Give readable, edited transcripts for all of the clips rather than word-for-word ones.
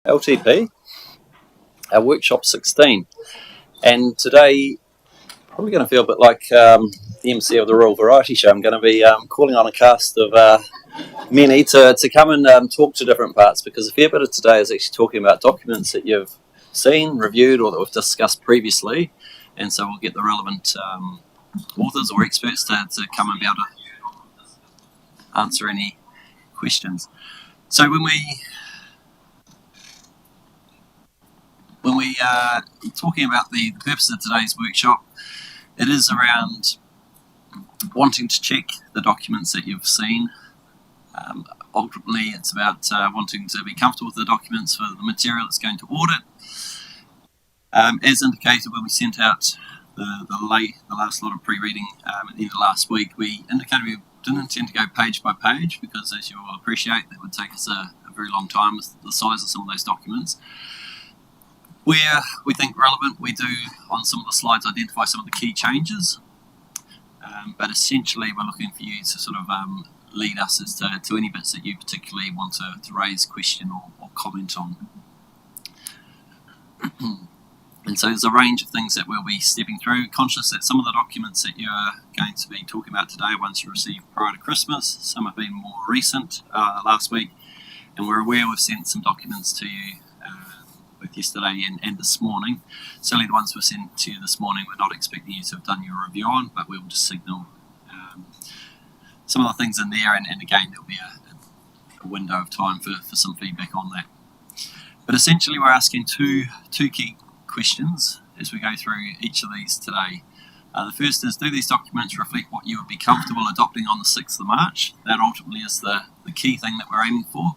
LTP, our workshop 16. And today, probably going to feel a bit like the MC of the Royal Variety Show. I'm going to be calling on a cast of many to come and talk to different parts, because a fair bit of today is actually talking about documents that you've seen, reviewed, or that we've discussed previously. And so we'll get the relevant authors or experts to come and be able to answer any questions. So when we are talking about the purpose of today's workshop, it is around wanting to check the documents that you've seen. Ultimately, it's about wanting to be comfortable with the documents for the material that's going to audit. As indicated when we sent out the last lot of pre-reading at the end of last week, we indicated we didn't intend to go page by page, because as you will appreciate, that would take us a very long time with the size of some of those documents. Where we think relevant, we do on some of the slides identify some of the key changes, but essentially we're looking for you to sort of lead us as to any bits that you particularly want to raise, question or comment on. And so there's a range of things that we'll be stepping through, conscious that some of the documents that you're going to be talking about today, ones you received prior to Christmas, some have been more recent, last week, and we're aware we've sent some documents to you both yesterday and this morning. Certainly the ones we sent to you this morning, we're not expecting you to have done your review on, but we'll just signal some of the things in there, and again there'll be a window of time for some feedback on that. But essentially we're asking two key questions as we go through each of these today. The first is, do these documents reflect what you would be comfortable adopting on the 6th of March? That ultimately is the key thing that we're aiming for.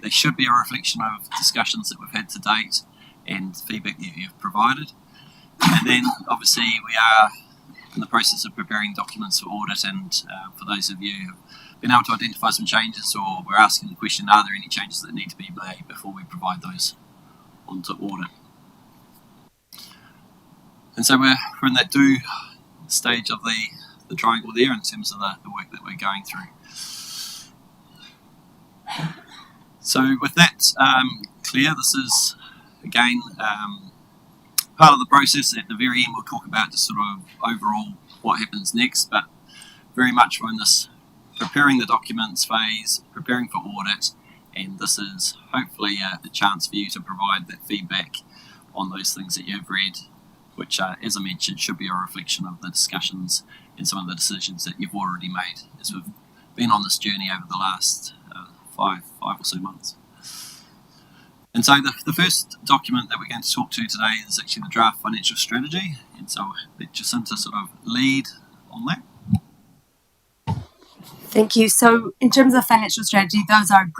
They should be a reflection of discussions that we've had to date and feedback that you've provided. And then obviously we are in the process of preparing documents for audit, and for those of you who've been able to identify some changes, or we're asking the question, are there any changes that need to be made before we provide those onto audit? And so we're in that do stage of the triangle there in terms of the work that we're going through. So with that clear, this is again part of the process. At the very end we'll talk about just sort of overall what happens next, but very much we're in this preparing the documents phase, preparing for audit, and this is hopefully a chance for you to provide that feedback on those things that you've read, which as I mentioned should be a reflection of the discussions and some of the decisions that you've already made as we've been on this journey over the last five or so months. And so the first document that we're going to talk to today is actually the draft financial strategy, and so I'll let Jacinta sort of lead on that. Thank you. So in terms of financial strategy, those are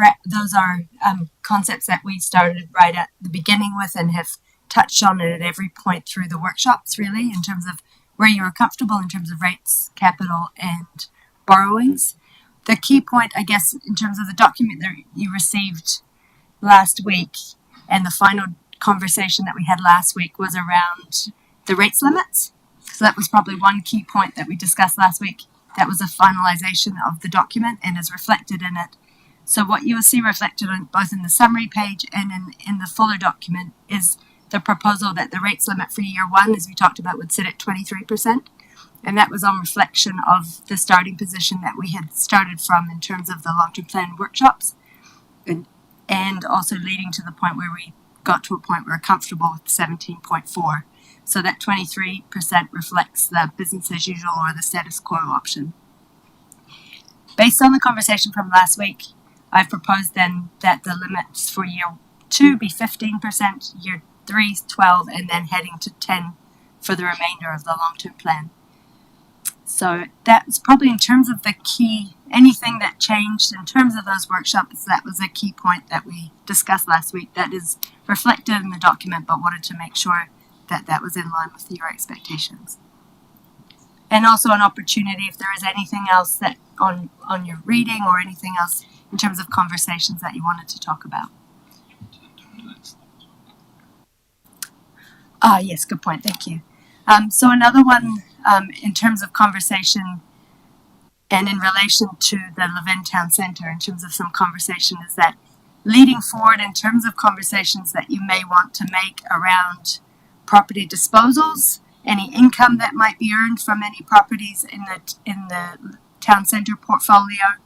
concepts that we started right at the beginning with and have touched on it at every point through the workshops, really, in terms of where you are comfortable in terms of rates, capital and borrowings. The key point, I guess, in terms of the document that you received last week and the final conversation that we had last week was around the rates limits. So that was probably one key point that we discussed last week. That was a finalization of the document and is reflected in it. So what you will see reflected on both in the summary page and in the fuller document is the proposal that the rates limit for year one, as we talked about, would sit at 23%. And that was on reflection of the starting position that we had started from in terms of the long-term plan workshops, and also leading to the point where we got to a point where we're comfortable with 17.4. So that 23% reflects the business as usual or the status quo option. Based on the conversation from last week, I've proposed then that the limits for year 2 be 15%, year 3 12, and then heading to 10 for the remainder of the long-term plan. So that's probably in terms of the key, anything that changed in terms of those workshops, that was a key point that we discussed last week that is reflected in the document, but wanted to make sure that that was in line with your expectations. And also an opportunity if there is anything else that on your reading or anything else in terms of conversations that you wanted to talk about. Yes, good point, thank you. So another one in terms of conversation and in relation to the Levin Town Centre, in terms of some conversation, is that leading forward in terms of conversations that you may want to make around property disposals, any income that might be earned from any properties in the town centre portfolio,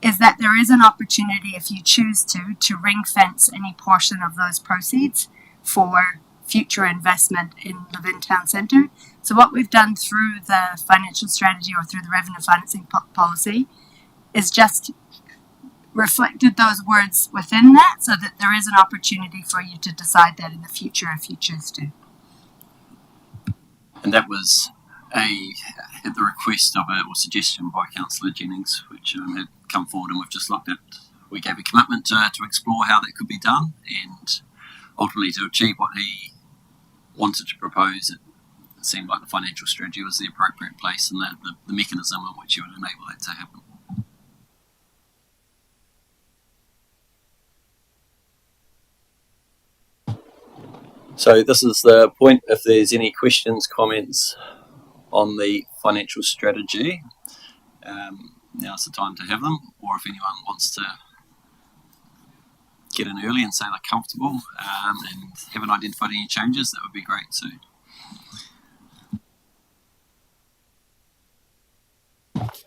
is that there is an opportunity, if you choose to ring fence any portion of those proceeds for future investment in Levin Town Centre. So what we've done through the financial strategy or through the revenue financing policy is just reflected those words within that, so that there is an opportunity for you to decide that in the future if you choose to. And that was at the request of or suggestion by Councillor Jennings, which had come forward, and we've just looked at. We gave a commitment to explore how that could be done, and ultimately to achieve what he wanted to propose. It seemed like the financial strategy was the appropriate place and the mechanism in which you would enable that to happen. So this is the point. If there's any questions, comments on the financial strategy, now's the time to have them. Or if anyone wants to get in early and say they're comfortable and haven't identified any changes, that would be great too.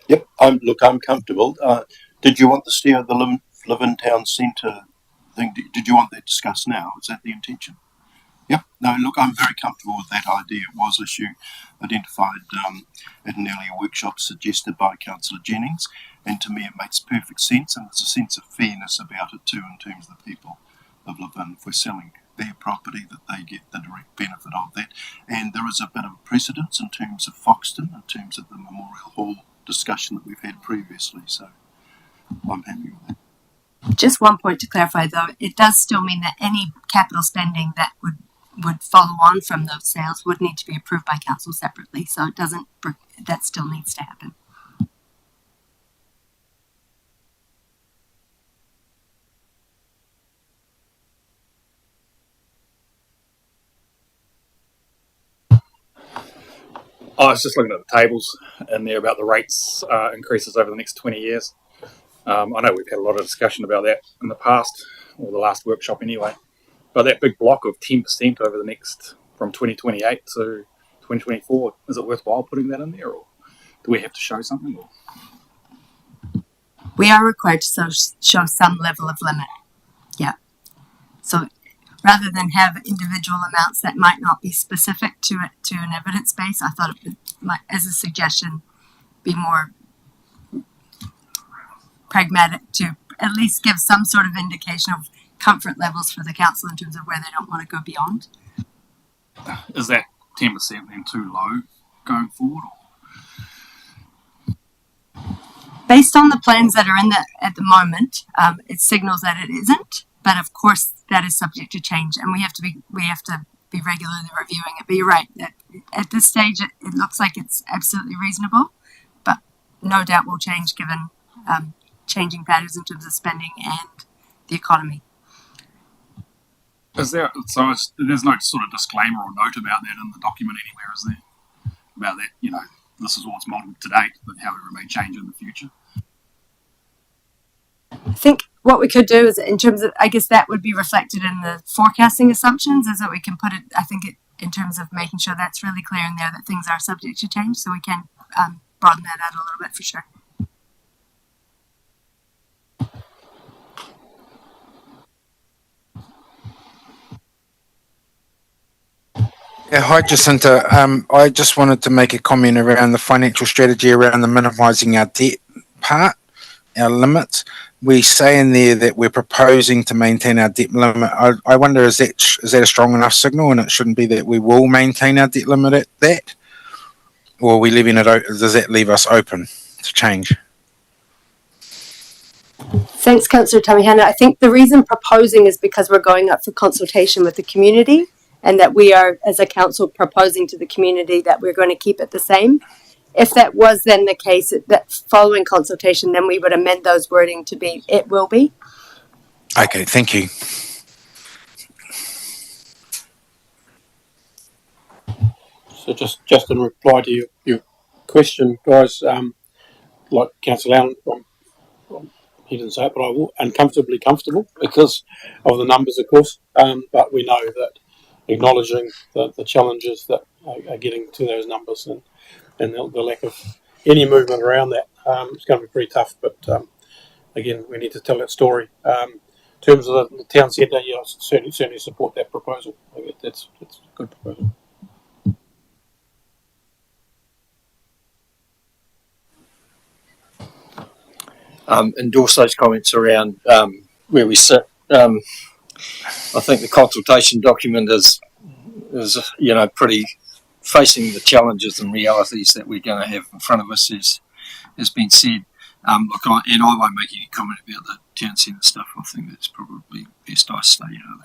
Yep, I'm comfortable. Did you want to steer the Levin Town Centre thing? Did you want that discussed now? Is that the intention? Yep. No, look, I'm very comfortable with that idea. It was an issue identified at an earlier workshop suggested by Councillor Jennings, and to me it makes perfect sense, and there's a sense of fairness about it too in terms of the people of Levin. If we're selling their property, that they get the direct benefit of that. And there is a bit of precedence in terms of Foxton, in terms of the Memorial Hall discussion that we've had previously, so I'm happy with that. Just one point to clarify though, it does still mean that any capital spending that would follow on from those sales would need to be approved by council separately, so it doesn't, that still needs to happen. I was just looking at the tables in there about the rates increases over the next 20 years. I know we've had a lot of discussion about that in the past, or the last workshop anyway. But that big block of 10% over the next, from 2028 to 2024, is it worthwhile putting that in there, or do we have to show something? Or? We are required to show some level of limit. Yeah. So rather than have individual amounts that might not be specific to an evidence base, I thought it might, as a suggestion, be more pragmatic to at least give some sort of indication of comfort levels for the council in terms of where they don't want to go beyond. Is that 10% then too low going forward? Based on the plans that are at the moment, it signals that it isn't. But of course, that is subject to change, and we have to be regularly reviewing it. But you're right, that at this stage, it looks like it's absolutely reasonable, but no doubt will change given changing patterns in terms of spending and the economy. There's no sort of disclaimer or note about that in the document anywhere, is there? About that, this is what's modelled to date, but however it may change in the future. I think what we could do is, in terms of, I guess that would be reflected in the forecasting assumptions, is that we can put it, I think, in terms of making sure that's really clear in there that things are subject to change, so we can broaden that out a little bit for sure. Yeah, hi Jacinta. I just wanted to make a comment around the financial strategy around the minimising our debt part, our limits. We say in there that we're proposing to maintain our debt limit. I wonder, is that a strong enough signal, and it shouldn't be that we will maintain our debt limit at that? Or are we leaving it open? Does that leave us open to change? Thanks, Councillor Tamihana. I think the reason proposing is because we're going up for consultation with the community, and that we are, as a council, proposing to the community that we're going to keep it the same. If that was then the case, that following consultation, then we would amend those wording to be, it will be. Okay, thank you. So just in reply to your question, guys, like Councillor Allen, I'm he didn't say it, but I will, uncomfortably comfortable because of the numbers, of course. But we know that acknowledging the challenges that are getting to those numbers and the lack of any movement around that, it's going to be pretty tough. But again, we need to tell that story. In terms of the town centre, yeah, I certainly support that proposal. I think that's a good proposal. Endorse those comments around where we sit. I think the consultation document is pretty facing the challenges and realities that we're going to have in front of us, has been said. I won't make any comment about the town centre stuff. I think that's probably best I stay out of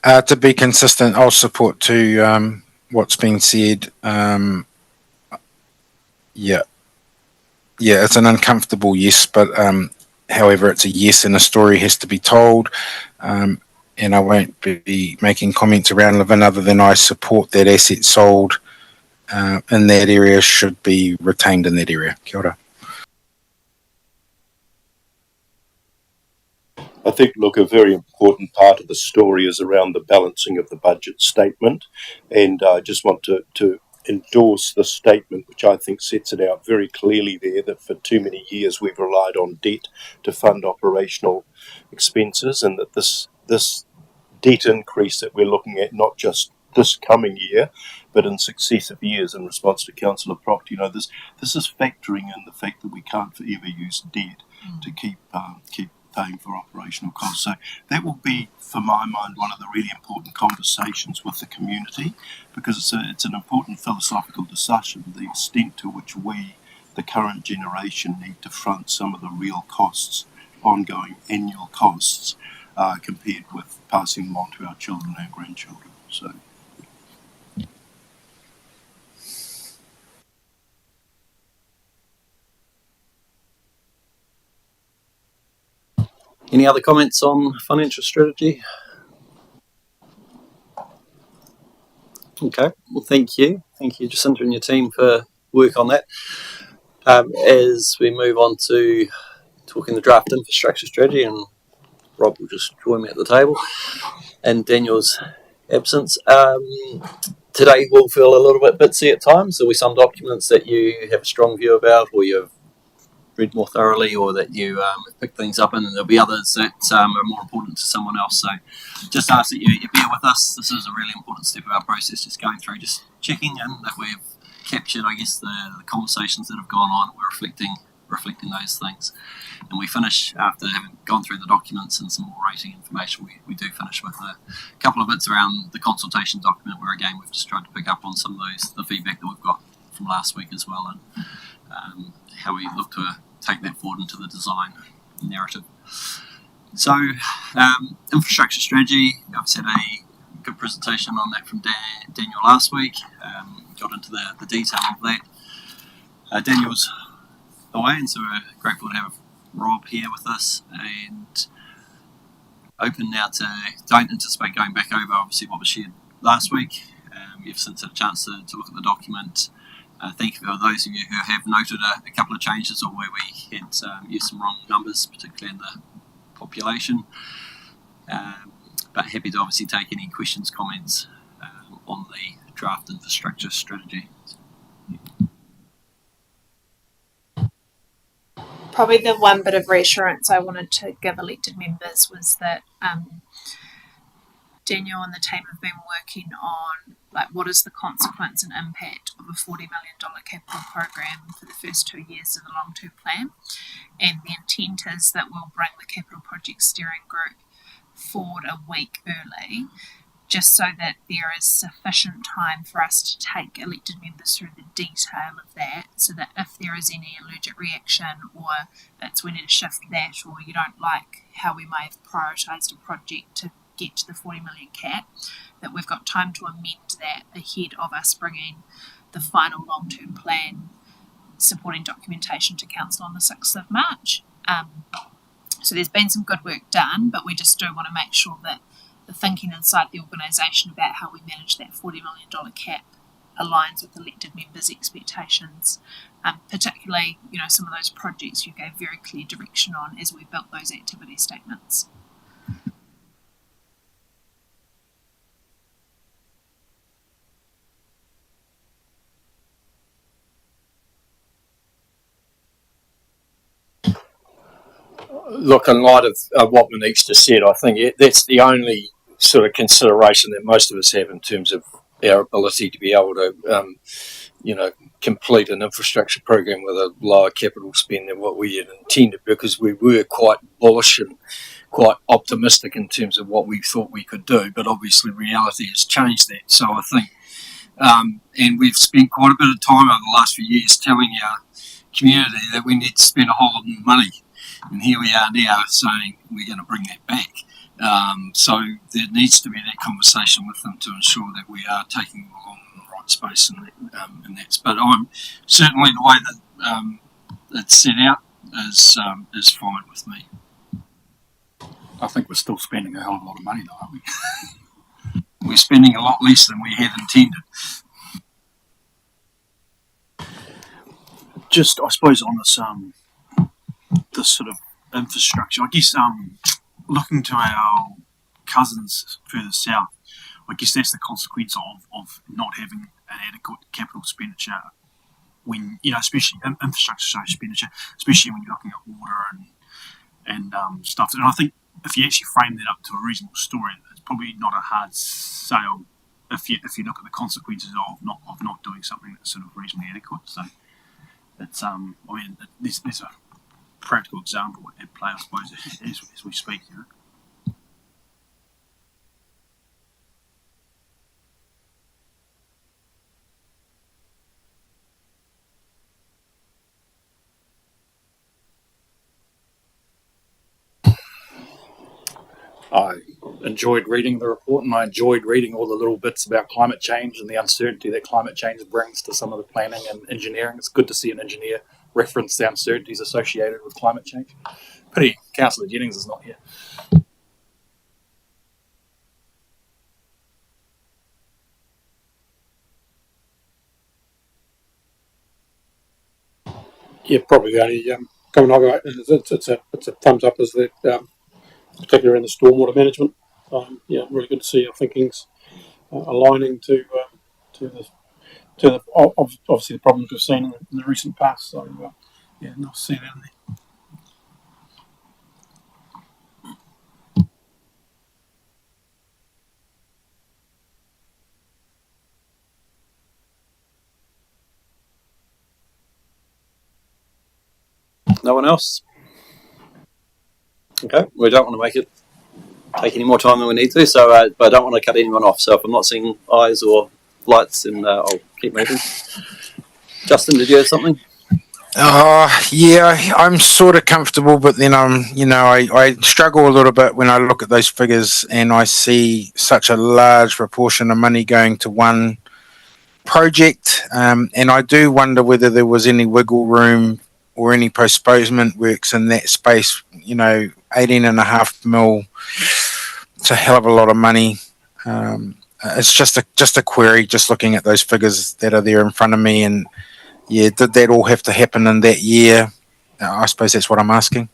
that. To be consistent, I'll support to what's been said. Yeah, it's an uncomfortable yes, but however, it's a yes, and a story has to be told. And I won't be making comments around Levin other than I support that asset sold in that area should be retained in that area. Kia ora. I think, look, a very important part of the story is around the balancing of the budget statement, and I just want to endorse the statement, which I think sets it out very clearly there, that for too many years we've relied on debt to fund operational expenses, and that this debt increase that we're looking at, not just this coming year, but in successive years in response to Councillor Proct, this is factoring in the fact that we can't forever use debt to keep paying for operational costs. So that will be, for my mind, one of the really important conversations with the community, because it's an important philosophical discussion, the extent to which we, the current generation, need to front some of the real costs, ongoing annual costs, compared with passing them on to our children and grandchildren. So. Any other comments on financial strategy? Okay, well, thank you. Thank you, Jacinta and your team, for work on that. As we move on to talking the draft infrastructure strategy, and Rob will just join me at the table in Daniel's absence. Today will feel a little bit bitsy at times. There'll be some documents that you have a strong view about, or you've read more thoroughly, or that you have picked things up in, and there'll be others that are more important to someone else. So just ask that you bear with us. This is a really important step of our process, just going through, just checking in that we've captured, I guess, the conversations that have gone on. We're reflecting those things. And we finish, after having gone through the documents and some more rating information, we do finish with a couple of bits around the consultation document, where again we've just tried to pick up on some of the feedback that we've got from last week as well, and how we look to take that forward into the design narrative. So, infrastructure strategy, I've had a good presentation on that from Daniel last week. Got into the detail of that. Daniel's away, and so we're grateful to have Rob here with us, and open now to, don't anticipate going back over obviously what was shared last week. You've since had a chance to look at the document. Thank you for those of you who have noted a couple of changes, or where we had used some wrong numbers, particularly in the population. But happy to obviously take any questions, comments on the draft infrastructure strategy. Probably the one bit of reassurance I wanted to give elected members was that Daniel and the team have been working on what is the consequence and impact of a $40 million capital program for the first 2 years of the long-term plan, and the intent is that we'll bring the capital project steering group forward a week early, just so that there is sufficient time for us to take elected members through the detail of that, so that if there is any allergic reaction, or that's we need to shift that, or you don't like how we may have prioritised a project to get to the 40 million cap, that we've got time to amend that ahead of us bringing the final long-term plan supporting documentation to Council on the 6th of March. So there's been some good work done, but we just do want to make sure that the thinking inside the organisation about how we manage that $40 million cap aligns with elected members' expectations. Particularly, some of those projects you gave very clear direction on as we built those activity statements. Look, in light of what Monique's just said, I think that's the only sort of consideration that most of us have in terms of our ability to be able to, complete an infrastructure program with a lower capital spend than what we had intended, because we were quite bullish and quite optimistic in terms of what we thought we could do. But obviously, reality has changed that. So I think, and we've spent quite a bit of time over the last few years telling our community that we need to spend a whole lot more money. And here we are now saying we're going to bring that back. So there needs to be that conversation with them to ensure that we are taking them along in the right space and that. But I'm certainly the way that it's set out is fine with me. I think we're still spending a hell of a lot of money, though, aren't we? We're spending a lot less than we had intended. Just, I suppose, on this sort of infrastructure, I guess looking to our cousins further south, I guess that's the consequence of not having an adequate capital expenditure when, especially infrastructure expenditure, especially when you're looking at water and stuff. And I think if you actually frame that up to a reasonable story, it's probably not a hard sale if you look at the consequences of not doing something that's sort of reasonably adequate. So it's there's a practical example at play, I suppose, as we speak. I enjoyed reading the report, and I enjoyed reading all the little bits about climate change and the uncertainty that climate change brings to some of the planning and engineering. It's good to see an engineer reference the uncertainties associated with climate change. Pity Councillor Jennings is not here. Yeah, probably the only comment I've got is it's a thumbs up as the particularly around the stormwater management. Really good to see our thinking's aligning to the obviously the problems we've seen in the recent past. So nice to see that in there. No one else? Okay, we don't want to take any more time than we need to, so but I don't want to cut anyone off. So if I'm not seeing eyes or lights, then I'll keep moving. Justin, did you have something? Yeah, I'm sort of comfortable, but then I struggle a little bit when I look at those figures and I see such a large proportion of money going to one project, and I do wonder whether there was any wiggle room or any postponement works in that space. 18.5 mil, it's a hell of a lot of money. It's just a query, just looking at those figures that are there in front of me, and yeah, did that all have to happen in that year? I suppose that's what I'm asking.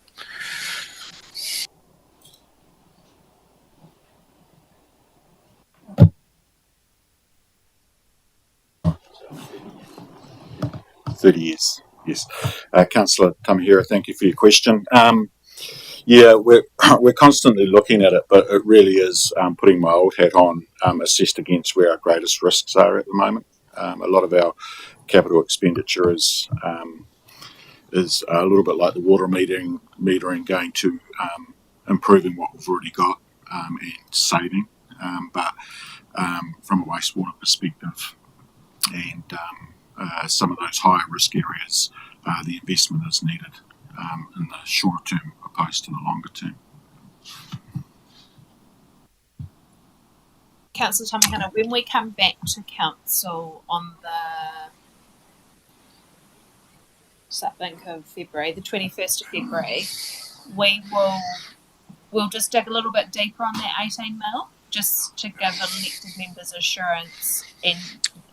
Years. Yes. Councillor Tamahira, thank you for your question. We're constantly looking at it, but it really is putting my old hat on, assessed against where our greatest risks are at the moment. A lot of our capital expenditure is a little bit like the water metering going to improving what we've already got and saving, but from a wastewater perspective and some of those higher risk areas, the investment is needed in the shorter term opposed to the longer term. Councillor Tamahira, when we come back to council on of February, the 21st of February, we'll just dig a little bit deeper on that 18 mil, just to give elected members assurance and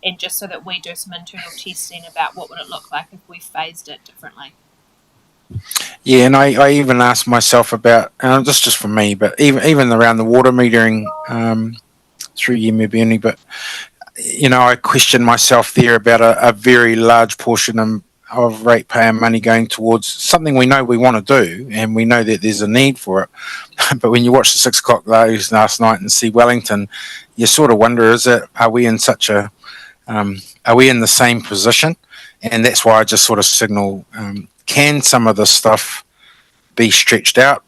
and just so that we do some internal testing about what would it look like if we phased it differently. Yeah, and I even asked myself about, this is just for me, but even around the water metering through Yemebuni, but I questioned myself there about a very large portion of ratepayer money going towards something we know we want to do, and we know that there's a need for it. But when you watch the 6 o'clock lows last night and see Wellington, you sort of wonder, are we in the same position? And that's why I just sort of signal, can some of this stuff be stretched out?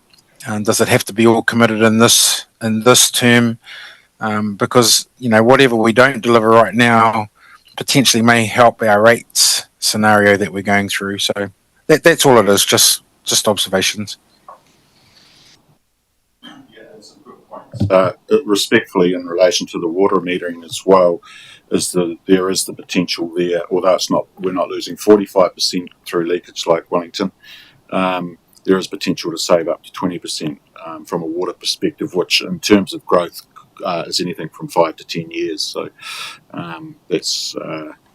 Does it have to be all committed in this term? Because whatever we don't deliver right now potentially may help our rates scenario that we're going through. So that's all it is, just observations. Yeah, that's a good point. Respectfully, in relation to the water metering as well, there is the potential there, although we're not losing 45% through leakage like Wellington. There is potential to save up to 20% from a water perspective, which in terms of growth is anything from 5 to 10 years. So that's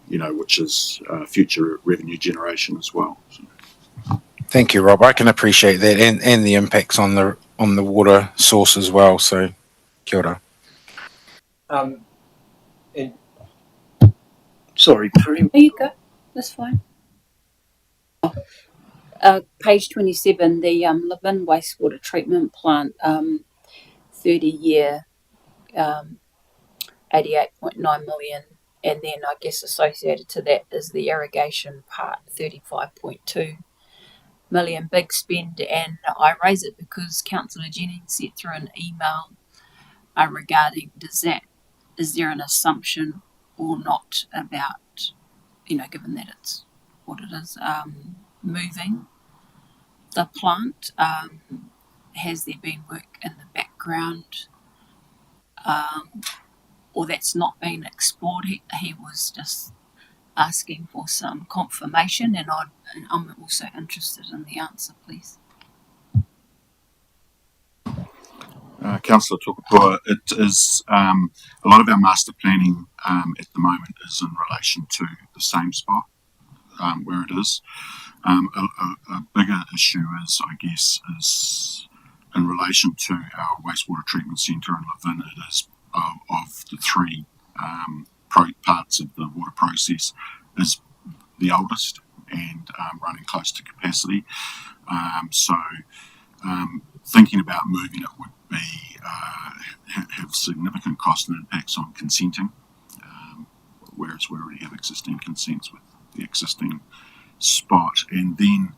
which is future revenue generation as well. So. Thank you, Rob. I can appreciate that, and the impacts on the water source as well. So, kia ora. Sorry, Prem. There you go. That's fine. Page 27, the Levin wastewater treatment plant, 30-year, 88.9 million, and then I guess associated to that is the irrigation part, 35.2 million, big spend. And I raise it because Councillor Jennings sent through an email regarding is there an assumption or not about, given that it's what it is, moving the plant? Has there been work in the background, or that's not been explored? He was just asking for some confirmation, and I'm also interested in the answer, please. Councillor Tukapua, it is a lot of our master planning at the moment is in relation to the same spot where it is. A bigger issue is in relation to our wastewater treatment centre in Levin. It is of the 3 parts of the water process is the oldest and running close to capacity. So thinking about moving it would be have significant cost and impacts on consenting, whereas we already have existing consents with the existing spot. And then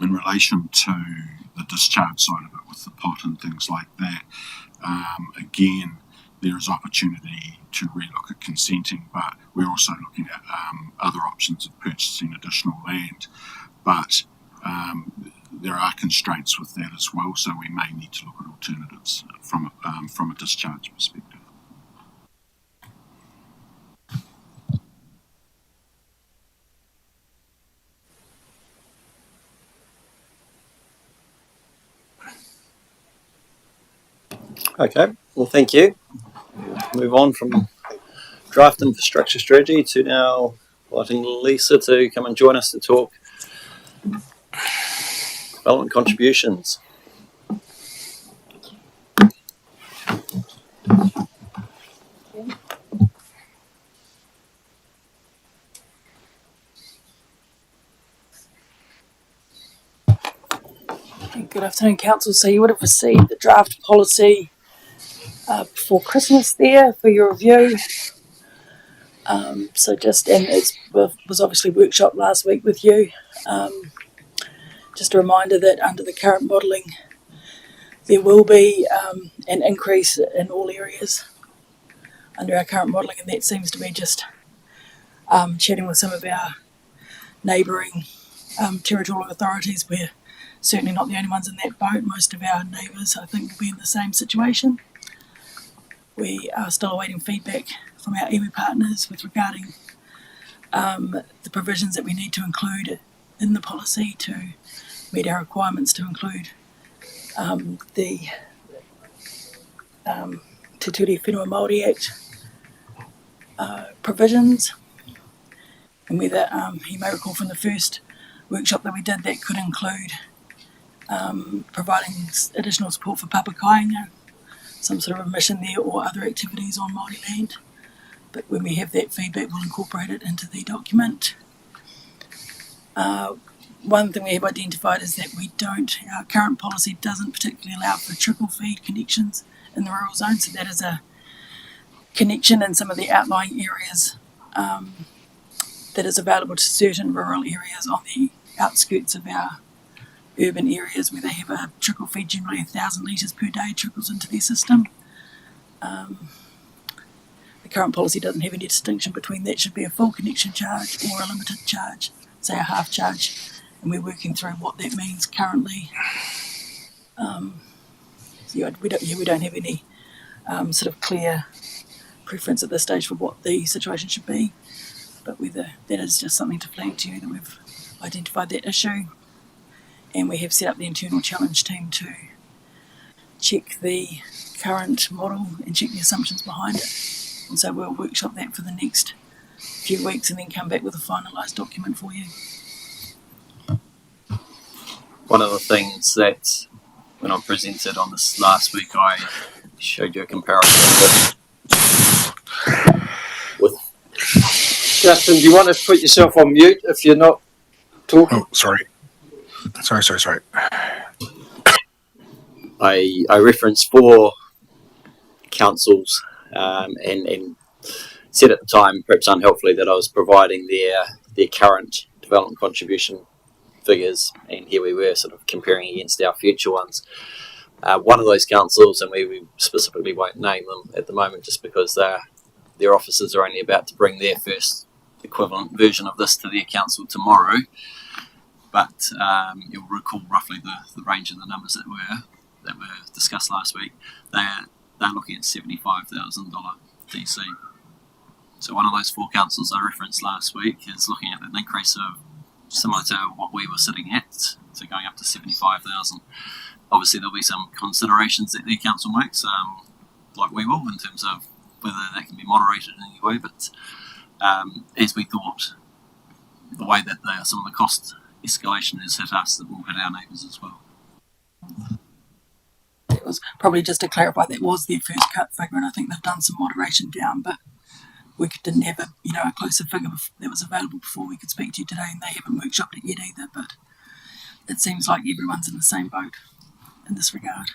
in relation to the discharge side of it with the pot and things like that, again, there is opportunity to relook at consenting, but we're also looking at other options of purchasing additional land. But there are constraints with that as well, so we may need to look at alternatives from a discharge perspective. Okay, well, thank you. We'll move on from draft infrastructure strategy to now inviting Lisa to come and join us to talk development contributions. Good afternoon, Council. So you would have received the draft policy before Christmas there for your review. And it was obviously workshop last week with you. Just a reminder that under the current modelling, there will be an increase in all areas under our current modelling, and that seems to be just chatting with some of our neighbouring territorial authorities. We're certainly not the only ones in that boat. Most of our neighbours, I think, will be in the same situation. We are still awaiting feedback from our iwi partners with regarding the provisions that we need to include in the policy to meet our requirements to include the Te Ture Whenua Māori Act provisions, and whether you may recall from the first workshop that we did that could include providing additional support for papakainga, some sort of a mission there or other activities on Māori land. But when we have that feedback, we'll incorporate it into the document. One thing we have identified is that our current policy doesn't particularly allow for trickle feed connections in the rural zone, so that is a connection in some of the outlying areas that is available to certain rural areas on the outskirts of our urban areas where they have a trickle feed, generally 1,000 litres per day trickles into their system. The current policy doesn't have any distinction between that should be a full connection charge or a limited charge, say a half charge, and we're working through what that means currently. We don't have any sort of clear preference at this stage for what the situation should be, but whether that is just something to flag to you that we've identified that issue, and we have set up the internal challenge team to check the current model and check the assumptions behind it. And so we'll workshop that for the next few weeks and then come back with a finalised document for you. One of the things that when I presented on this last week, I showed you a comparison with Justin, do you want to put yourself on mute if you're not talking? Oh, sorry. Sorry. I referenced 4 councils and said at the time, perhaps unhelpfully, that I was providing their current development contribution figures, and here we were sort of comparing against our future ones. One of those councils, and we specifically won't name them at the moment just because their officers are only about to bring their first equivalent version of this to their council tomorrow, but you'll recall roughly the range of the numbers that were discussed last week. They're looking at $75,000 DC. So one of those 4 councils I referenced last week is looking at an increase of similar to what we were sitting at, so going up to 75,000. Obviously there'll be some considerations that their council makes, like we will, in terms of whether that can be moderated in any way, but as we thought, the way that some of the cost escalation has hit us, that will hit our neighbours as well. It was probably, just to clarify, that was their first cut figure, and I think they've done some moderation down, but we didn't have a closer figure that was available before we could speak to you today, and they haven't workshopped it yet either, but it seems like everyone's in the same boat in this regard.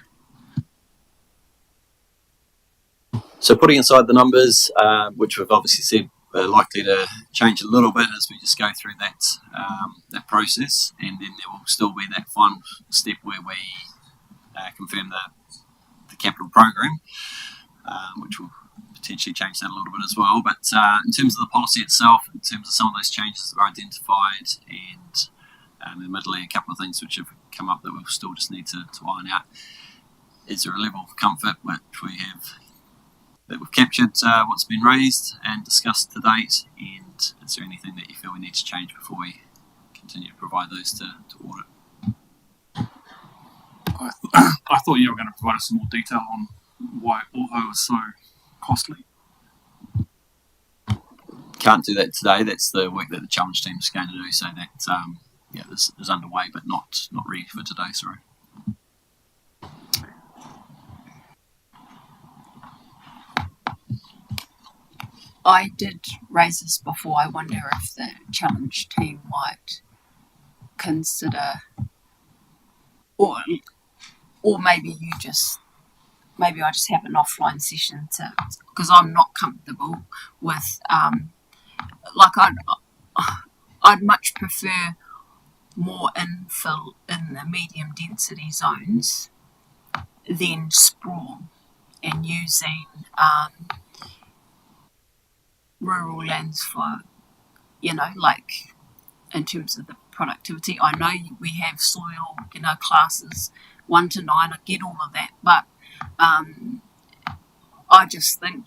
So putting aside the numbers, which we've obviously said are likely to change a little bit as we just go through that process, and then there will still be that final step where we confirm the capital program, which will potentially change that a little bit as well. But in terms of the policy itself, in terms of some of those changes that were identified, and admittedly a couple of things which have come up that we'll still just need to iron out, is there a level of comfort which we have that we've captured what's been raised and discussed to date, and is there anything that you feel we need to change before we continue to provide those to audit? I thought you were going to provide us some more detail on why Oho is so costly. Can't do that today. That's the work that the challenge team is going to do. So that this is underway, but not ready for today. Sorry. I did raise this before. I wonder if the challenge team might consider, or maybe I just have an offline session because I'm not comfortable with I'd much prefer more infill in the medium density zones than sprawl, and using rural lands for, in terms of the productivity. I know we have soil, classes 1 to 9, I get all of that, but I just think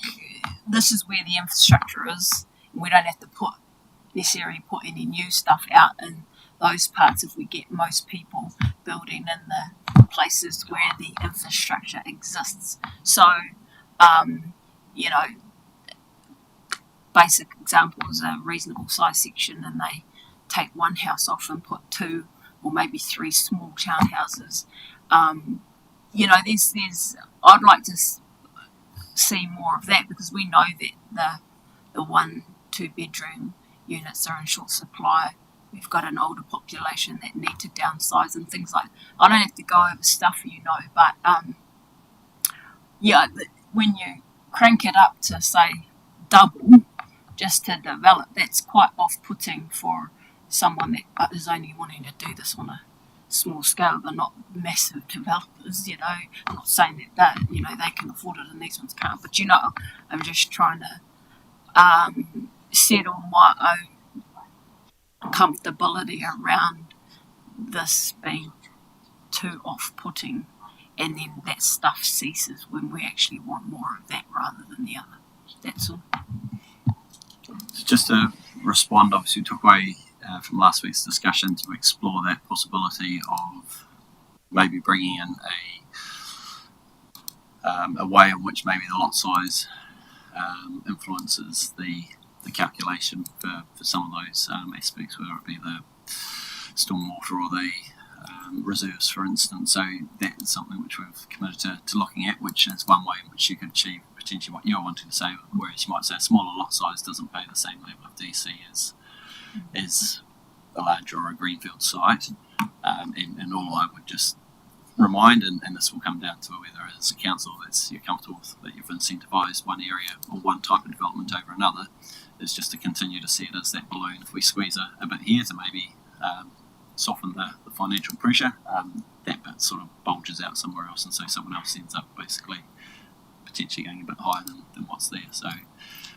this is where the infrastructure is, and we don't have to necessarily put any new stuff out in those parts if we get most people building in the places where the infrastructure exists. So, basic example is a reasonable size section, and they take one house off and put 2 or maybe 3 small townhouses. There's I'd like to see more of that, because we know that the 1-2 bedroom units are in short supply. We've got an older population that need to downsize and things like that. I don't have to go over stuff, but when you crank it up to say double just to develop, that's quite off-putting for someone that is only wanting to do this on a small scale. They're not massive developers, I'm not saying that they can afford it and these ones can't, but I'm just trying to settle my own comfortability around this being too off-putting, and then that stuff ceases when we actually want more of that rather than the other. That's all. So just to respond, obviously we took away from last week's discussion to explore that possibility of maybe bringing in a way in which maybe the lot size influences the calculation for some of those aspects, whether it be the stormwater or the reserves, for instance. So that is something which we've committed to looking at, which is one way in which you could achieve potentially what you're wanting to say, whereas you might say a smaller lot size doesn't pay the same level of DC as a larger or a greenfield site. And all I would just remind, and this will come down to whether as a council that's you're comfortable with, that you've incentivised one area or one type of development over another, is just to continue to see it as that balloon. If we squeeze a bit here to maybe soften the financial pressure, that bit sort of bulges out somewhere else, and so someone else ends up basically potentially going a bit higher than what's there. So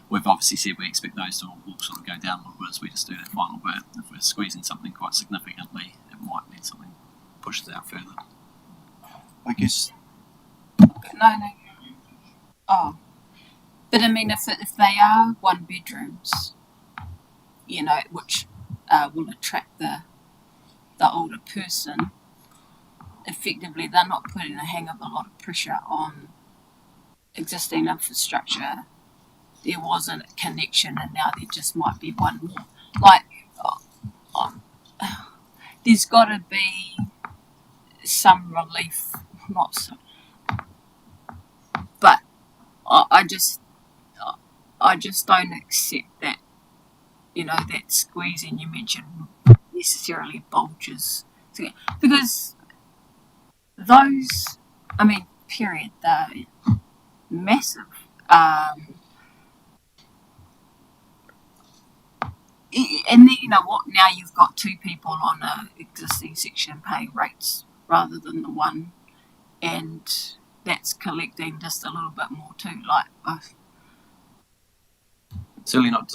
we've obviously said we expect those to all sort of go down a little bit as we just do that final bit. If we're squeezing something quite significantly, it might mean something pushes out further. I guess. No. Oh. But I mean, if they are 1 bedrooms, which will attract the older person, effectively they're not putting a hang of a lot of pressure on existing infrastructure. There was a connection, and now there just might be one more. There's got to be some relief, not so, but I just don't accept that, that squeezing you mentioned necessarily bulges, because those, period, they're massive. And then, what, now you've got 2 people on a existing section paying rates rather than the one, and that's collecting just a little bit more too. Certainly not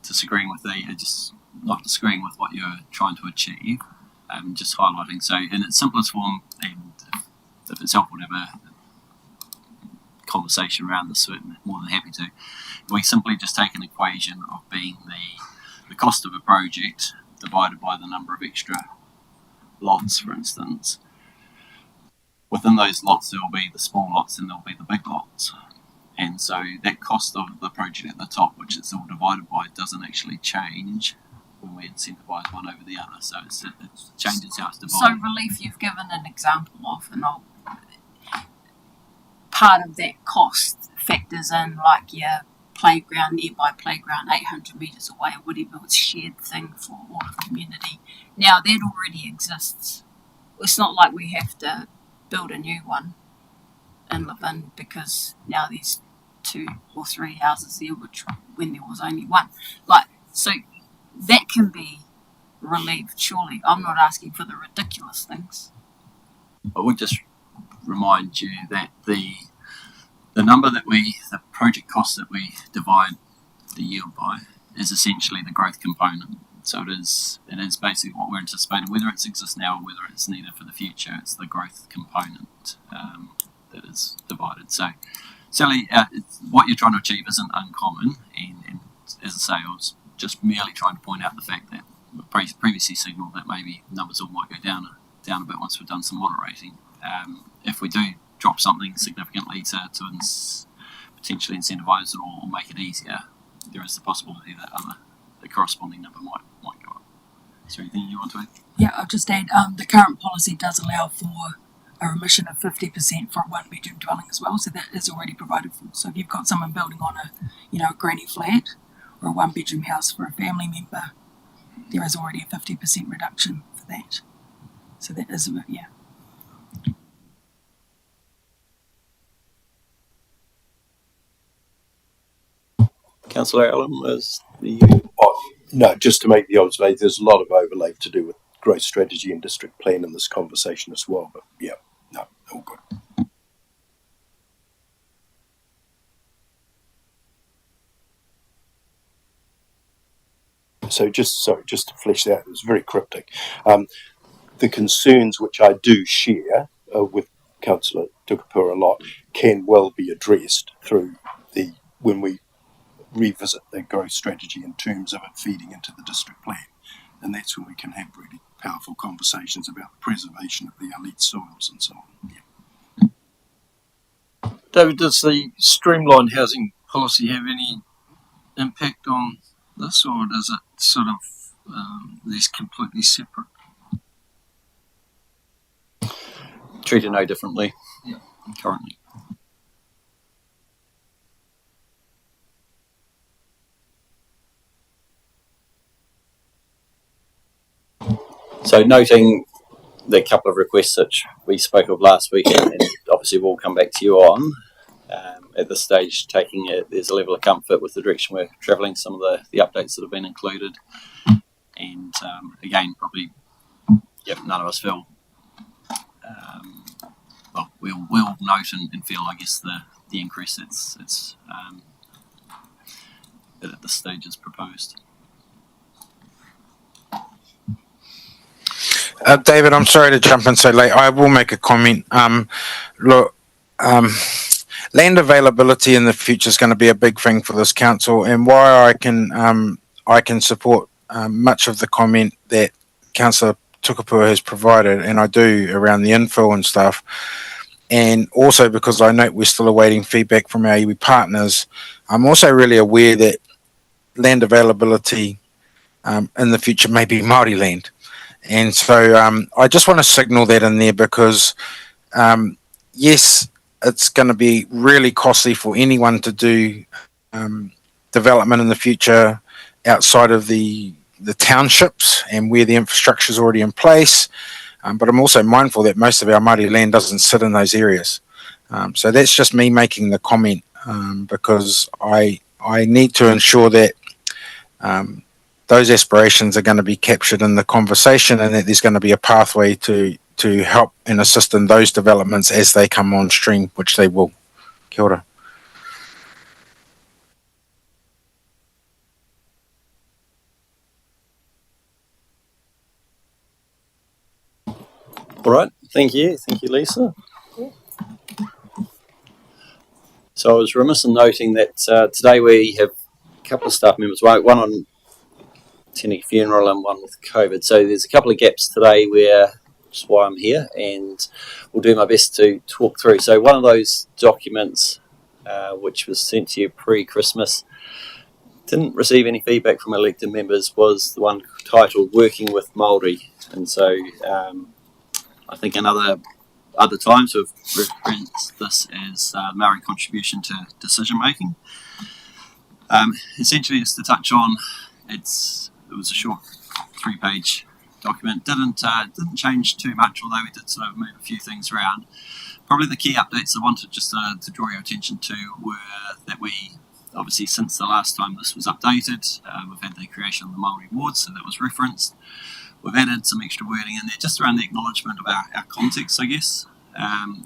disagreeing with just not disagreeing with what you're trying to achieve, just highlighting. So in its simplest form, and if it's helpful to have a conversation around this, we're more than happy to. We simply just take an equation of being the cost of a project divided by the number of extra lots, for instance. Within those lots, there will be the small lots and there will be the big lots. And so that cost of the project at the top, which is all divided by, doesn't actually change when we incentivise one over the other. So it changes how it's divided. So relief you've given an example of, and part of that cost factors in like your playground, nearby playground, 800 metres away or whatever, it's a shared thing for all of the community. Now that already exists. It's not like we have to build a new one and live in, because now there's 2 or 3 houses there, which when there was only one. So that can be relieved, surely. I'm not asking for the ridiculous things. I would just remind you that the number that the project cost that we divide the yield by is essentially the growth component. So it is basically what we're anticipating, whether it exists now or whether it's needed for the future. It's the growth component that is divided. So Sally, what you're trying to achieve isn't uncommon, and as I say, I was just merely trying to point out the fact that we previously signalled that maybe numbers all might go down a bit once we've done some moderating. If we do drop something significantly to potentially incentivise it or make it easier, there is the possibility that the corresponding number might go up. Is there anything you want to add? Yeah, I'll just add, the current policy does allow for a remission of 50% for a one-bedroom dwelling as well, so that is already provided for. So if you've got someone building on a granny flat or a one-bedroom house for a family member, there is already a 50% reduction for that. So that is, yeah. Councillor Allen, was the No, just to make the observation, there's a lot of overlay to do with growth strategy and district plan in this conversation as well. But yeah, no, all good. So just to flesh that out, it was very cryptic. The concerns which I do share with Councillor Tukapua a lot can well be addressed through when we revisit the growth strategy in terms of it feeding into the district plan. And that's when we can have really powerful conversations about the preservation of the elite soils and so on. Yeah. David, does the streamlined housing policy have any impact on this, or does it sort of these completely separate? treated no differently currently. So noting the couple of requests that we spoke of last week, and obviously we'll come back to you on, at this stage taking there's a level of comfort with the direction we're travelling, some of the updates that have been included, and again probably none of us feel we'll note and feel I guess the increase that's at this stage is proposed. David, I'm sorry to jump in so late. I will make a comment. Land availability in the future is going to be a big thing for this council, and why I can support much of the comment that Councillor Tukapua has provided, and I do, around the infill and stuff, and also because I note we're still awaiting feedback from our iwi partners. I'm also really aware that land availability in the future may be Māori land. And so I just want to signal that in there because, yes, it's going to be really costly for anyone to do development in the future outside of the townships and where the infrastructure is already in place. But I'm also mindful that most of our Māori land doesn't sit in those areas. So that's just me making the comment because I need to ensure that those aspirations are going to be captured in the conversation, and that there's going to be a pathway to help and assist in those developments as they come on stream, which they will. Kia ora. All right, thank you, Lisa. So I was remiss in noting that today we have a couple of staff members, one on attending a funeral and one with COVID. So there's a couple of gaps today which is why I'm here, and we'll do my best to talk through. So one of those documents, which was sent to you pre-Christmas, didn't receive any feedback from elected members, was the one titled Working with Māori. And so I think in other times we've referenced this as Māori contribution to decision making. Essentially, just to touch on, it was a short 3-page document. Didn't change too much, although we did sort of move a few things around. Probably the key updates I wanted just to draw your attention to were that we, obviously since the last time this was updated, we've had the creation of the Māori wards, so that was referenced. We've added some extra wording in there just around the acknowledgement of our context, I guess,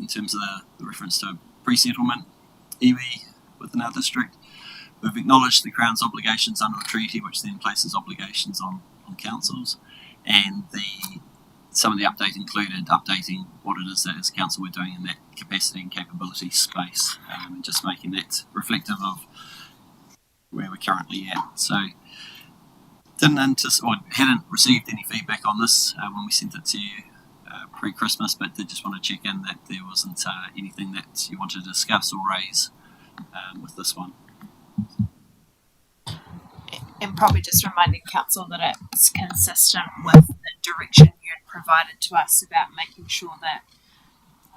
in terms of the reference to pre-settlement iwi within our district. We've acknowledged the Crown's obligations under the treaty, which then places obligations on councils, and some of the update included updating what it is that as a council we're doing in that capacity and capability space, and just making that reflective of where we're currently at. So hadn't received any feedback on this when we sent it to you pre-Christmas, but did just want to check in that there wasn't anything that you wanted to discuss or raise with this one. And probably just reminding council that it's consistent with the direction you had provided to us about making sure that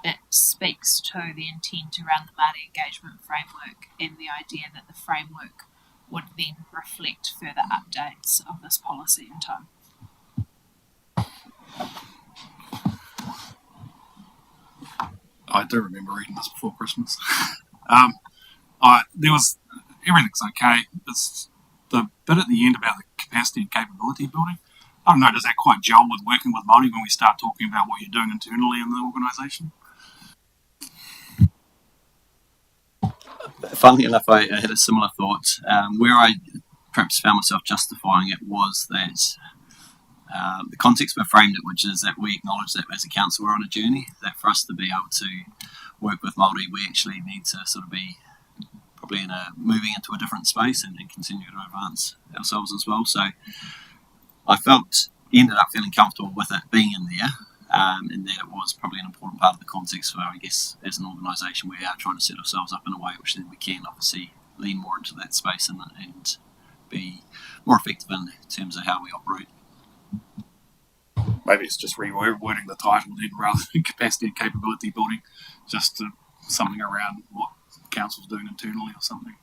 it speaks to the intent around the Māori engagement framework and the idea that the framework would then reflect further updates of this policy in time. I do remember reading this before Christmas. There was everything's okay. It's the bit at the end about the capacity and capability building. I don't know, does that quite gel with working with Māori when we start talking about what you're doing internally in the organisation? Funnily enough, I had a similar thought. Where I perhaps found myself justifying it was that the context we framed it, which is that we acknowledge that as a council we're on a journey, that for us to be able to work with Māori, we actually need to sort of be probably moving into a different space and continue to advance ourselves as well. So I ended up feeling comfortable with it being in there, and that it was probably an important part of the context for, I guess, as an organisation, we are trying to set ourselves up in a way which then we can obviously lean more into that space and be more effective in terms of how we operate. Maybe it's just rewording the title then rather than capacity and capability building, just something around what council's doing internally or something.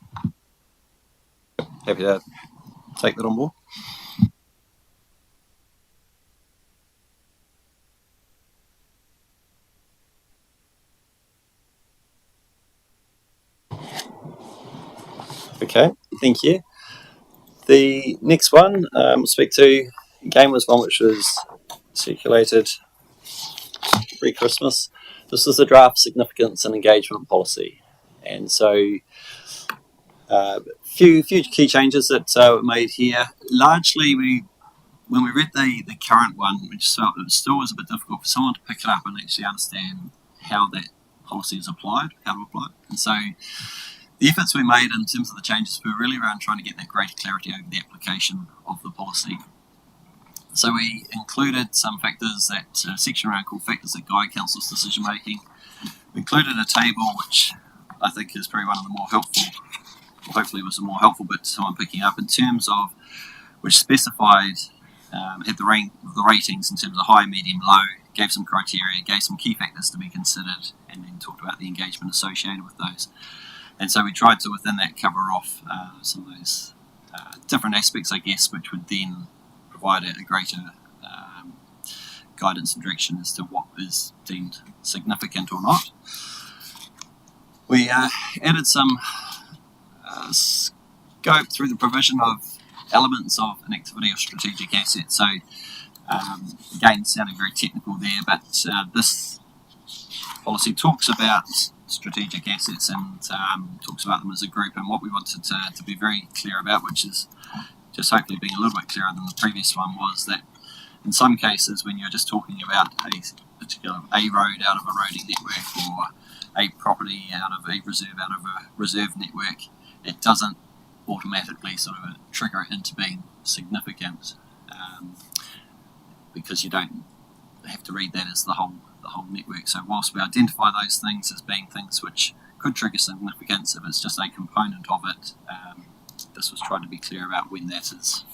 Happy to take that on board. Okay, thank you. The next one we'll speak to, again, was one which was circulated pre-Christmas. This is the draft significance and engagement policy. And so few key changes that were made here. Largely, when we read the current one, we just felt it still was a bit difficult for someone to pick it up and actually understand how that policy is applied, how to apply it. And so the efforts we made in terms of the changes were really around trying to get that greater clarity over the application of the policy. So we included some factors, a section around called factors that guide council's decision making. We included a table which I think is probably one of the more helpful, or hopefully was a more helpful bit to someone picking up in terms of, which specified, had the ratings in terms of high, medium, low, gave some criteria, gave some key factors to be considered, and then talked about the engagement associated with those. And so we tried to, within that, cover off some of those different aspects, I guess, which would then provide a greater guidance and direction as to what is deemed significant or not. We added some scope through the provision of elements of an activity or strategic asset. So, again, sounding very technical there, but this policy talks about strategic assets and talks about them as a group. And what we wanted to be very clear about, which is just hopefully being a little bit clearer than the previous one, was that in some cases when you're just talking about a particular road out of a roading network or a property out of a reserve network, it doesn't automatically sort of trigger it into being significant, because you don't have to read that as the whole network. So whilst we identify those things as being things which could trigger significance, if it's just a component of it, this was trying to be clear about when that is,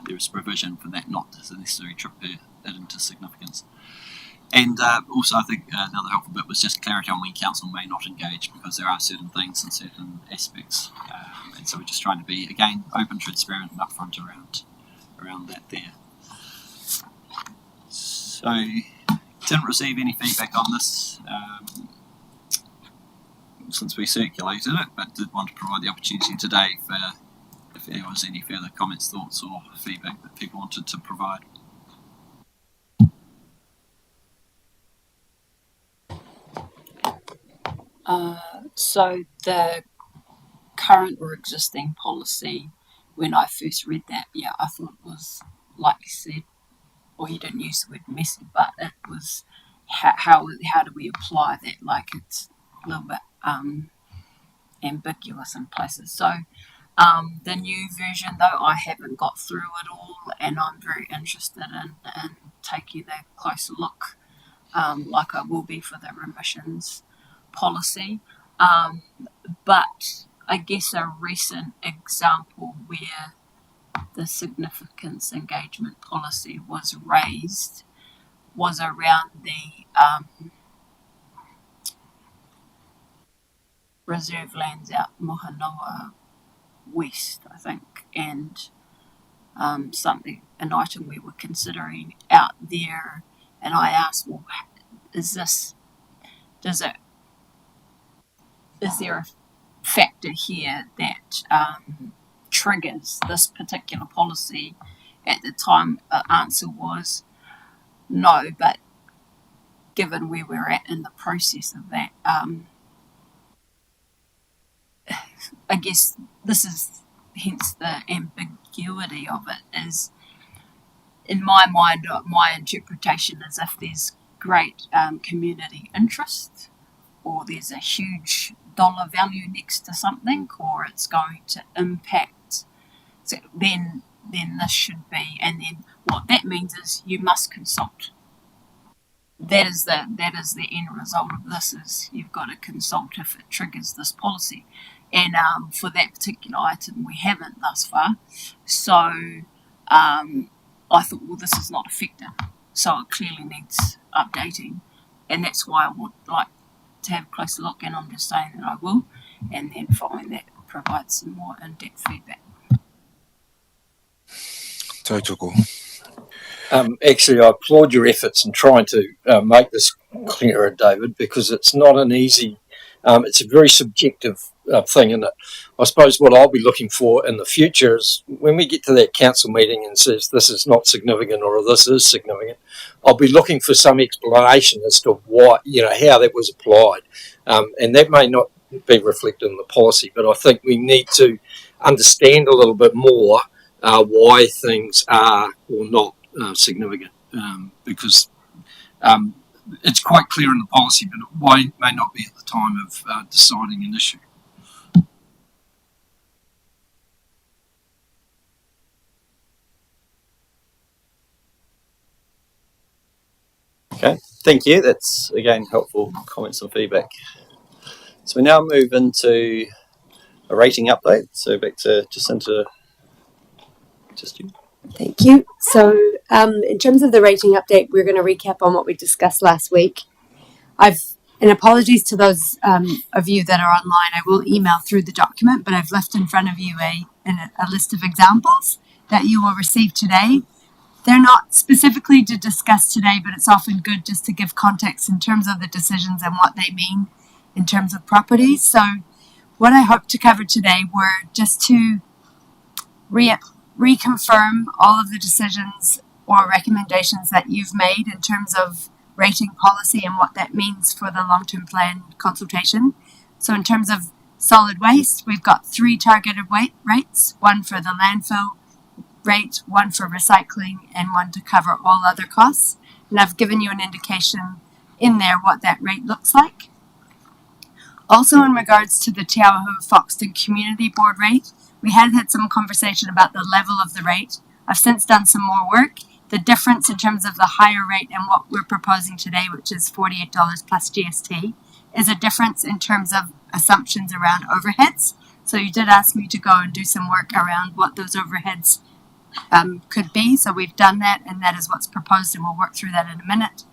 there is provision for that not to necessarily trigger it into significance. And also I think another helpful bit was just clarity on when council may not engage, because there are certain things and certain aspects, and so we're just trying to be, again, open, transparent and upfront around that there. So didn't receive any feedback on this since we circulated it, but did want to provide the opportunity today for if there was any further comments, thoughts or feedback that people wanted to provide. So the current or existing policy, when I first read that, I thought it was, like you said, or you didn't use the word messy, but it was how do we apply that? Like, it's a little bit ambiguous in places. So the new version, though, I haven't got through it all, and I'm very interested in taking a closer look, like I will be for the remissions policy. But I guess a recent example where the significance engagement policy was raised was around the reserve lands out Mohanoa West, I think, and an item we were considering out there. And I asked, well, is there a factor here that triggers this particular policy? At the time, the answer was no, but given where we're at in the process of that, I guess this is hence the ambiguity of it. Is in my mind, my interpretation is if there's great community interest, or there's a huge dollar value next to something, or it's going to impact, so then this should be, and then what that means is you must consult. That is the end result of this, is you've got to consult if it triggers this policy. And for that particular item, we haven't thus far. So I thought, well, this is not effective. So it clearly needs updating. And that's why I would like to have a closer look, and I'm just saying that I will. And then following that, provide some more in-depth feedback. Tautoko. Actually, I applaud your efforts in trying to make this clearer, David, because it's not an easy, it's a very subjective thing. And I suppose what I'll be looking for in the future is when we get to that council meeting and says this is not significant or this is significant, I'll be looking for some explanation as to why, how that was applied. And that may not be reflected in the policy, but I think we need to understand a little bit more why things are or not significant, because it's quite clear in the policy, but it may not be at the time of deciding an issue. Okay, thank you. That's again helpful comments and feedback. So we now move into a rating update. So back to Jacinta. Just you. Thank you. So, in terms of the rating update, we're going to recap on what we discussed last week. And apologies to those of you that are online, I will email through the document, but I've left in front of you a list of examples that you will receive today. They're not specifically to discuss today, but it's often good just to give context in terms of the decisions and what they mean in terms of properties. So, what I hope to cover today were just to reconfirm all of the decisions or recommendations that you've made in terms of rating policy and what that means for the long-term plan consultation. So in terms of solid waste, we've got 3 targeted rates, 1 for the landfill rate, 1 for recycling, and 1 to cover all other costs. And I've given you an indication in there what that rate looks like. Also in regards to the Te Awahu Foxton Community Board rate, we had some conversation about the level of the rate. I've since done some more work. The difference in terms of the higher rate and what we're proposing today, which is $48 plus GST, is a difference in terms of assumptions around overheads. So you did ask me to go and do some work around what those overheads could be. So we've done that, and that is what's proposed, and we'll work through that in a minute.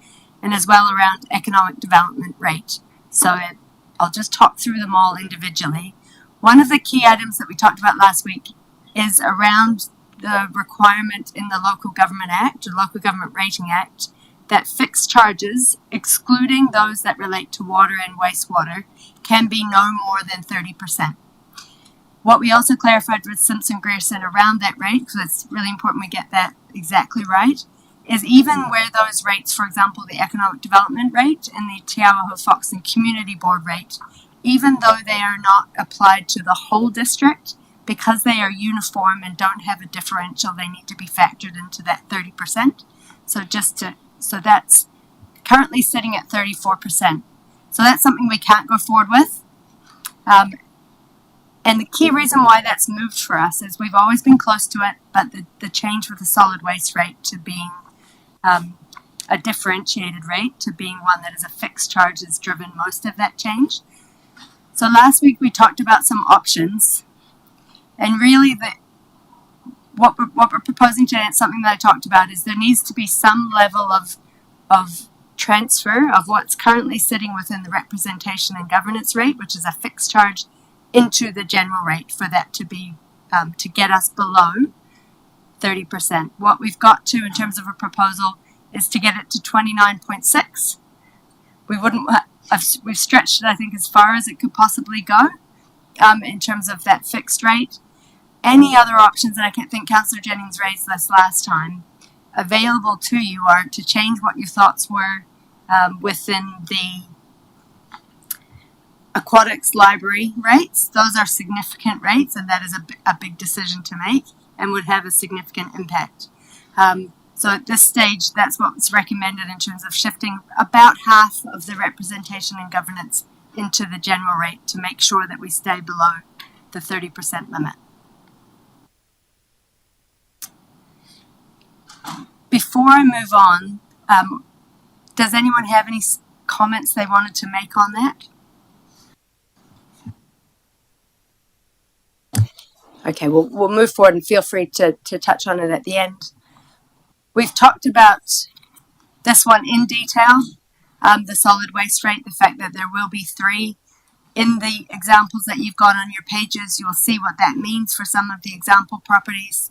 And as well around economic development rate. So I'll just talk through them all individually. One of the key items that we talked about last week is around the requirement in the Local Government Act, or Local Government Rating Act, that fixed charges, excluding those that relate to water and wastewater, can be no more than 30%. What we also clarified with Simpson Grierson around that rate, because it's really important we get that exactly right, is even where those rates, for example, the Economic Development rate and the Te Awahu Foxton Community Board rate, even though they are not applied to the whole district, because they are uniform and don't have a differential, they need to be factored into that 30%. So that's currently sitting at 34%. So that's something we can't go forward with. And the key reason why that's moved for us is we've always been close to it, but the change with the solid waste rate to being a differentiated rate to being one that is a fixed charge has driven most of that change. So last week we talked about some options, and really what we're proposing today, and something that I talked about, is there needs to be some level of transfer of what's currently sitting within the representation and governance rate, which is a fixed charge, into the general rate for that to be to get us below 30%. What we've got to in terms of a proposal is to get it to 29.6. We've stretched it, I think, as far as it could possibly go in terms of that fixed rate. Any other options that I can think Councillor Jennings raised this last time available to you are to change what your thoughts were within the aquatics library rates. Those are significant rates, and that is a big decision to make and would have a significant impact. So at this stage, that's what's recommended in terms of shifting about half of the representation and governance into the general rate to make sure that we stay below the 30% limit. Before I move on, does anyone have any comments they wanted to make on that? Okay, we'll move forward and feel free to touch on it at the end. We've talked about this one in detail, the solid waste rate, the fact that there will be 3. In the examples that you've got on your pages, you'll see what that means for some of the example properties.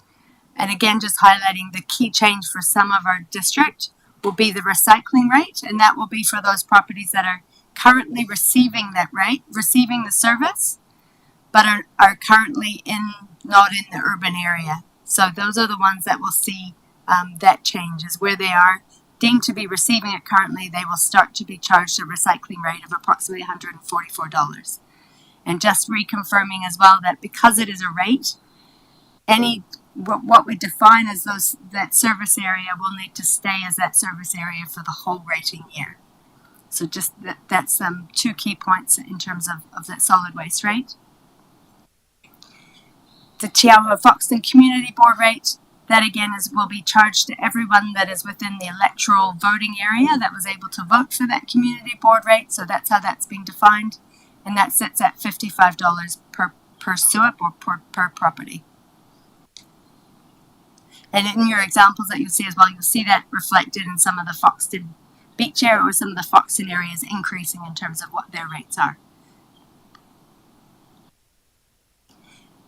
And again, just highlighting the key change for some of our district will be the recycling rate, and that will be for those properties that are currently receiving that rate, receiving the service, but are currently not in the urban area. So those are the ones that will see that change, is where they are deemed to be receiving it currently, they will start to be charged a recycling rate of approximately $144. And just reconfirming as well that because it is a rate, what we define as that service area will need to stay as that service area for the whole rating year. So just that's 2 key points in terms of that solid waste rate. The Te Awa Foxton Community Board rate, that again will be charged to everyone that is within the electoral voting area that was able to vote for that community board rate. So that's how that's being defined, and that sits at $55 per SUIP or per property. And in your examples that you'll see as well, you'll see that reflected in some of the Foxton beach area or some of the Foxton areas increasing in terms of what their rates are.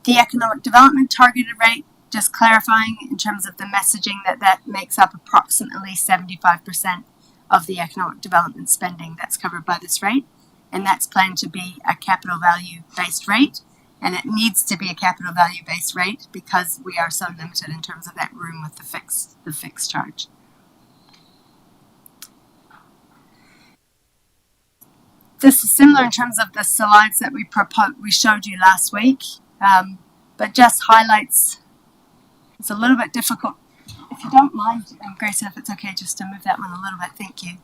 The economic development targeted rate, just clarifying in terms of the messaging that makes up approximately 75% of the economic development spending that's covered by this rate. And that's planned to be a capital value based rate. And it needs to be a capital value based rate because we are so limited in terms of that room with the fixed charge. This is similar in terms of the slides that we showed you last week, but just highlights. It's a little bit difficult. If you don't mind, Grace, if it's okay just to move that one a little bit, thank you.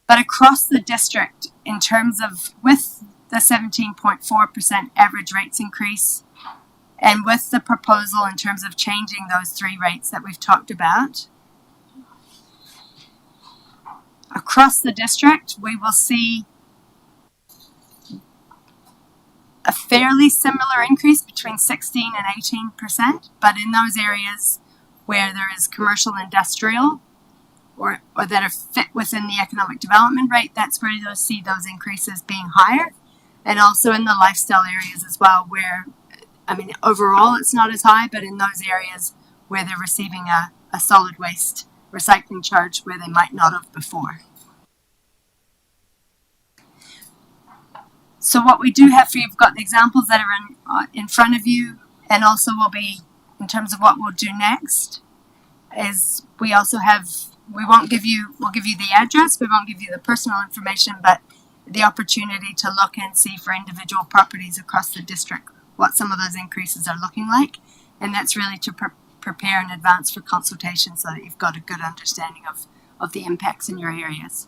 But across the district, in terms of with the 17.4% average rates increase, and with the proposal in terms of changing those 3 rates that we've talked about, across the district, we will see a fairly similar increase between 16 and 18%, but in those areas where there is commercial industrial or that are fit within the economic development rate, that's where you'll see those increases being higher. And also in the lifestyle areas as well, where, I mean, overall it's not as high, but in those areas where they're receiving a solid waste recycling charge where they might not have before. So what we do have for you, you've got the examples that are in front of you, and also will be, in terms of what we'll do next, is we also have, we'll give you the address, we won't give you the personal information, but the opportunity to look and see for individual properties across the district what some of those increases are looking like. And that's really to prepare in advance for consultation so that you've got a good understanding of the impacts in your areas.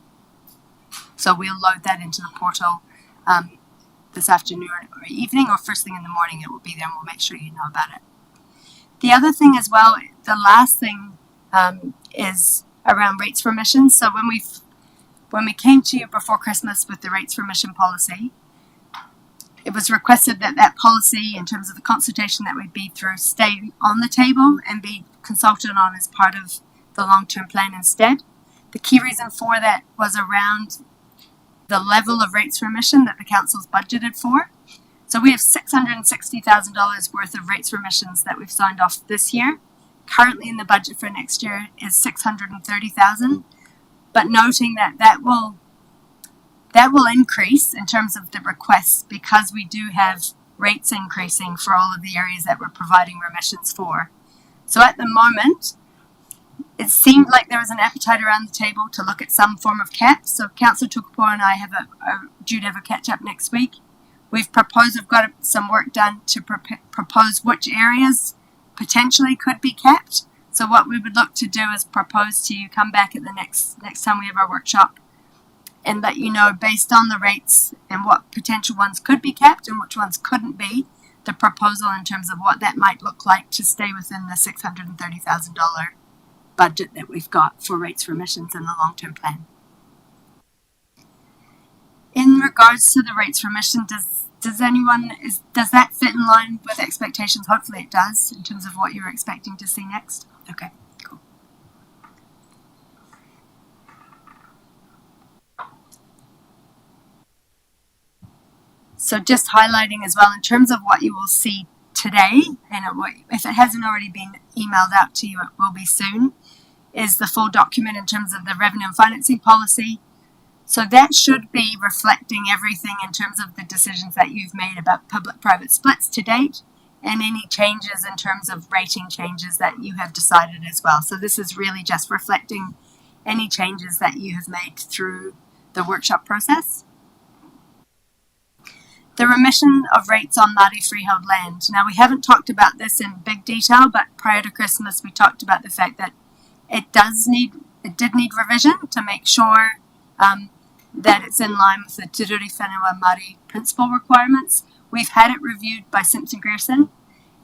So we'll load that into the portal this afternoon or evening, or first thing in the morning it will be there, and we'll make sure you know about it. The other thing as well, the last thing is around rates for emissions. So when we came to you before Christmas with the rates for emission policy, it was requested that that policy, in terms of the consultation that we'd be through, stay on the table and be consulted on as part of the long-term plan instead. The key reason for that was around the level of rates for emission that the council's budgeted for. So we have $660,000 worth of rates for emissions that we've signed off this year. Currently in the budget for next year is $630,000, but noting that that will increase in terms of the requests because we do have rates increasing for all of the areas that we're providing remissions for. So at the moment, it seemed like there was an appetite around the table to look at some form of cap. So Councillor Tukapo and I are due to have a catch up next week. We've got some work done to propose which areas potentially could be capped. So what we would look to do is propose to you, come back at the next time we have our workshop and let you know, based on the rates and what potential ones could be capped and which ones couldn't be, the proposal in terms of what that might look like to stay within the $630,000 budget that we've got for rates for emissions in the long-term plan. In regards to the rates for emission, does that fit in line with expectations? Hopefully it does, in terms of what you're expecting to see next. Okay, cool. So just highlighting as well, in terms of what you will see today, and if it hasn't already been emailed out to you, it will be soon, is the full document in terms of the revenue and financing policy. So that should be reflecting everything in terms of the decisions that you've made about public-private splits to date and any changes in terms of rating changes that you have decided as well. So this is really just reflecting any changes that you have made through the workshop process. The remission of rates on Māori freehold land. Now, we haven't talked about this in big detail, but prior to Christmas, we talked about the fact that it did need revision to make sure that it's in line with the Te Ruri Whenua Māori principle requirements. We've had it reviewed by Simpson Grierson,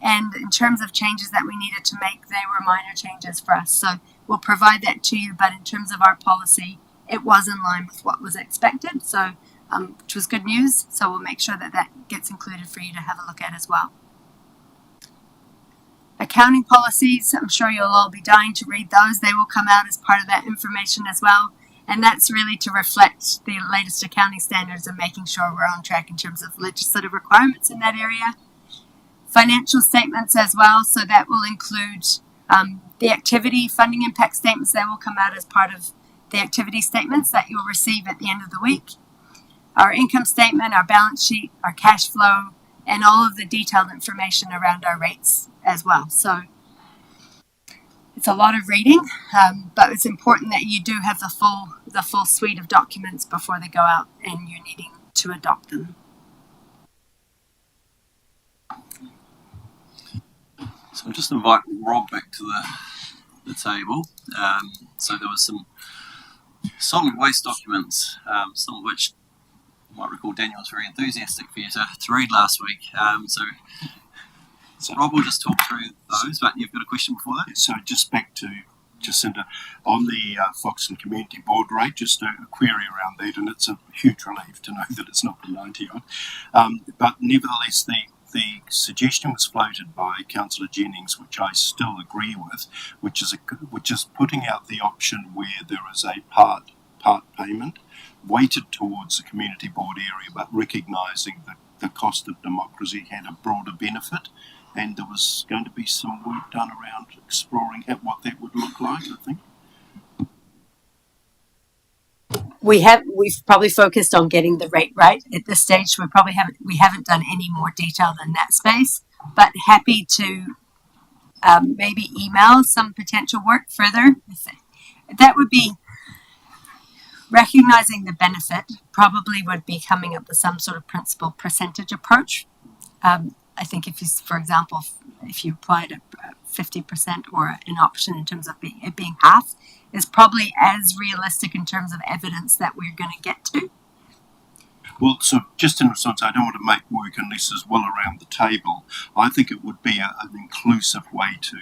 and in terms of changes that we needed to make, they were minor changes for us. So we'll provide that to you, but in terms of our policy, it was in line with what was expected, so which was good news. So we'll make sure that that gets included for you to have a look at as well. Accounting policies, I'm sure you'll all be dying to read those. They will come out as part of that information as well. And that's really to reflect the latest accounting standards and making sure we're on track in terms of legislative requirements in that area. Financial statements as well, so that will include the activity funding impact statements that will come out as part of the activity statements that you'll receive at the end of the week. Our income statement, our balance sheet, our cash flow, and all of the detailed information around our rates as well. So it's a lot of reading, but it's important that you do have the full suite of documents before they go out and you're needing to adopt them. So I'll just invite Rob back to the table. So there was some solid waste documents, some of which you might recall Daniel was very enthusiastic for you to read last week. So Rob will just talk through those, but you've got a question before that? So just back to Jacinta, on the Foxton Community Board rate, just a query around that, and it's a huge relief to know that it's not the 90 odd. But nevertheless, the suggestion was floated by Councillor Jennings, which I still agree with, which is putting out the option where there is a part payment weighted towards the community board area, but recognising that the cost of democracy had a broader benefit, and there was going to be some work done around exploring what that would look like, I think. We've probably focused on getting the rate right at this stage. We haven't done any more detail than that space, but happy to maybe email some potential work further. That would be recognizing the benefit, probably would be coming up with some sort of principal percentage approach. I think if you, for example, if you applied a 50% or an option in terms of it being half, is probably as realistic in terms of evidence that we're going to get to. Well, so just in response, I don't want to make work unless there's well around the table. I think it would be an inclusive way to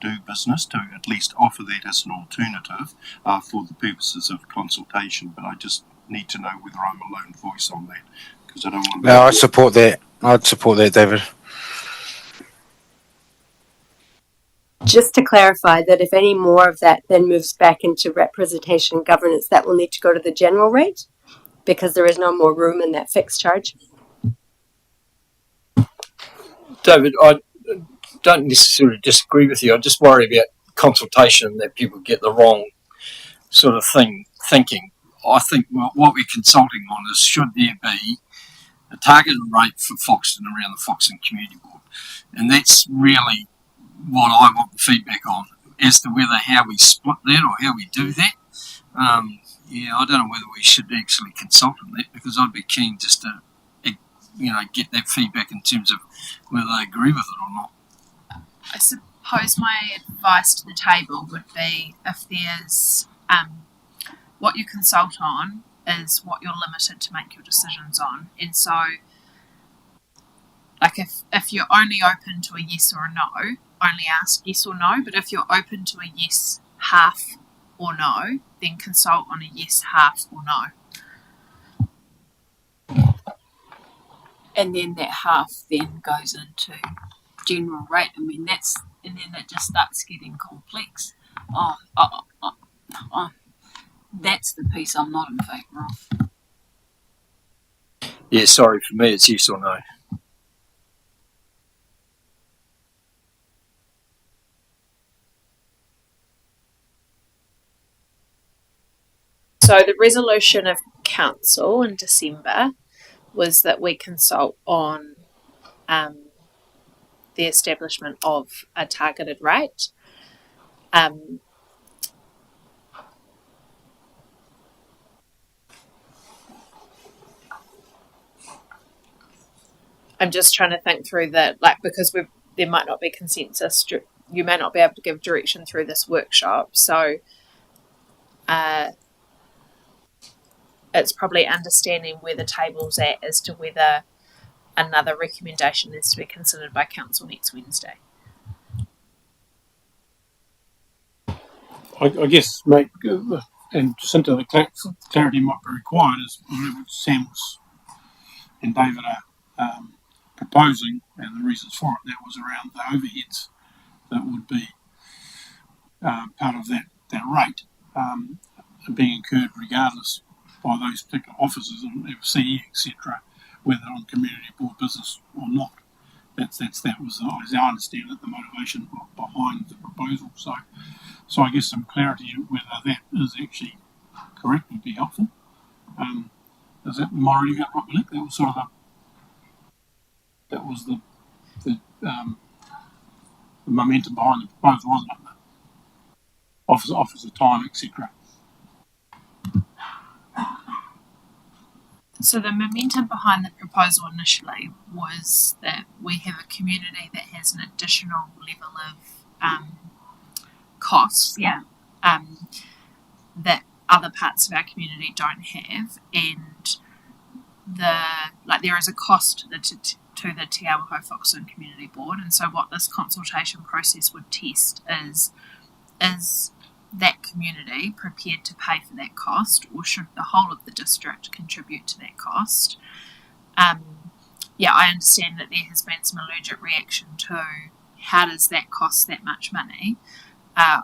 do business, to at least offer that as an alternative for the purposes of consultation. But I just need to know whether I'm a lone voice on that because I don't want. No, I support that. I'd support that, David. Just to clarify that if any more of that then moves back into representation and governance, that will need to go to the general rate because there is no more room in that fixed charge. David, I don't necessarily disagree with you. I just worry about consultation, that people get the wrong sort of thinking. I think what we're consulting on is, should there be a targeted rate for Foxton around the Foxton Community Board? And that's really what I want the feedback on, as to whether how we split that or how we do that. I don't know whether we should actually consult on that, because I'd be keen just to, get that feedback in terms of whether they agree with it or not. I suppose my advice to the table would be, if there's what you consult on is what you're limited to make your decisions on. And so, like, if you're only open to a yes or a no, only ask yes or no. But if you're open to a yes, half, or no, then consult on a yes, half, or no. And then that half then goes into general rate. I mean, and then it just starts getting complex. That's the piece I'm not in favour of. Yeah, sorry, for me it's yes or no. So the resolution of council in December was that we consult on the establishment of a targeted rate. I'm just trying to think through that, because there might not be consensus. You may not be able to give direction through this workshop, so it's probably understanding where the table's at as to whether another recommendation is to be considered by council next Wednesday. I guess, mate, and Jacinta, the clarity might be required is what Sam and David are proposing, and the reasons for it. That was around the overheads that would be part of that rate being incurred regardless by those particular officers and CE, etc., whether on community board business or not. That was, as I understand it, the motivation behind the proposal. So I guess some clarity whether that is actually correct would be helpful. Is that Maury got right with it? That was sort of the momentum behind the proposal, wasn't it? Officer time, etc. So the momentum behind the proposal initially was that we have a community that has an additional level of costs, that other parts of our community don't have, and there is a cost to the Te Awaho Foxton Community Board. And so what this consultation process would test is that community prepared to pay for that cost, or should the whole of the district contribute to that cost? I understand that there has been some allergic reaction to how does that cost that much money. I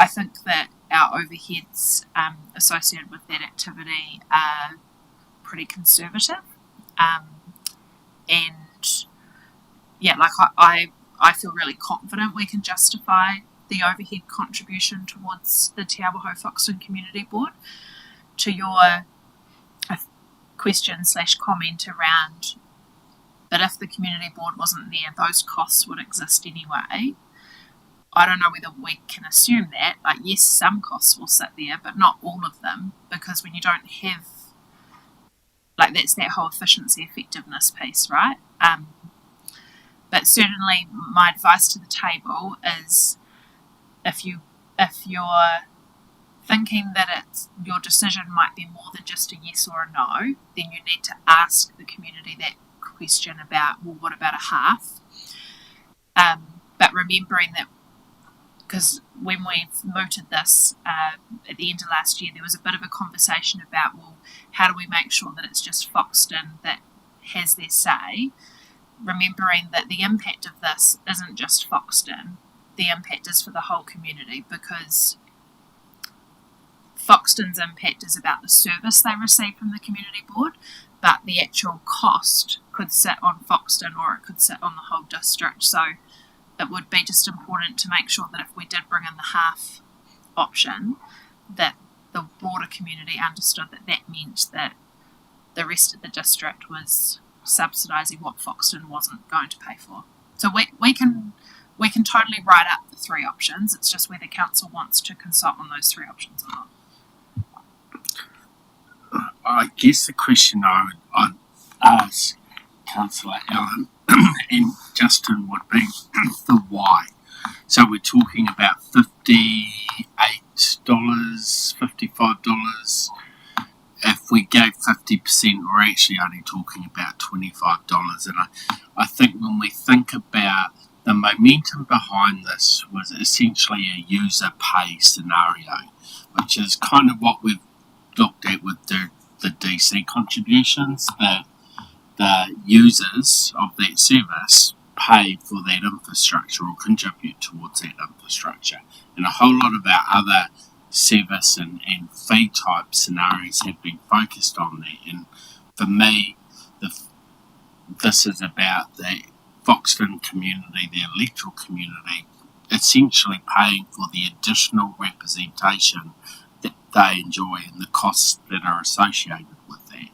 think that our overheads associated with that activity are pretty conservative, I feel really confident we can justify the overhead contribution towards the Te Awaho Foxton Community Board. To your question/comment around, but if the community board wasn't there, those costs would exist anyway. I don't know whether we can assume that. Yes, some costs will sit there, but not all of them, because when you don't have, that's that whole efficiency effectiveness piece, right? But certainly my advice to the table is, if you're thinking that your decision might be more than just a yes or a no, then you need to ask the community that question about, well, what about a half? But remembering that, because when we mooted this at the end of last year, there was a bit of a conversation about, well, how do we make sure that it's just Foxton that has their say, remembering that the impact of this isn't just Foxton, the impact is for the whole community, because Foxton's impact is about the service they receive from the community board, but the actual cost could sit on Foxton or it could sit on the whole district. So it would be just important to make sure that if we did bring in the half option, that the broader community understood that that meant that the rest of the district was subsidising what Foxton wasn't going to pay for. So we can totally write up the three options. It's just whether council wants to consult on those three options or not. I guess the question I'd ask Councillor Allen and Justin would be the why. So we're talking about $58, $55. If we gave 50%, we're actually only talking about $25. And I think when we think about the momentum behind this was essentially a user pay scenario, which is kind of what we've looked at with the DC contributions. The users of that service pay for that infrastructure or contribute towards that infrastructure. And a whole lot of our other service and fee type scenarios have been focused on that. And for me, this is about the Foxton community, the electoral community, essentially paying for the additional representation that they enjoy and the costs that are associated with that,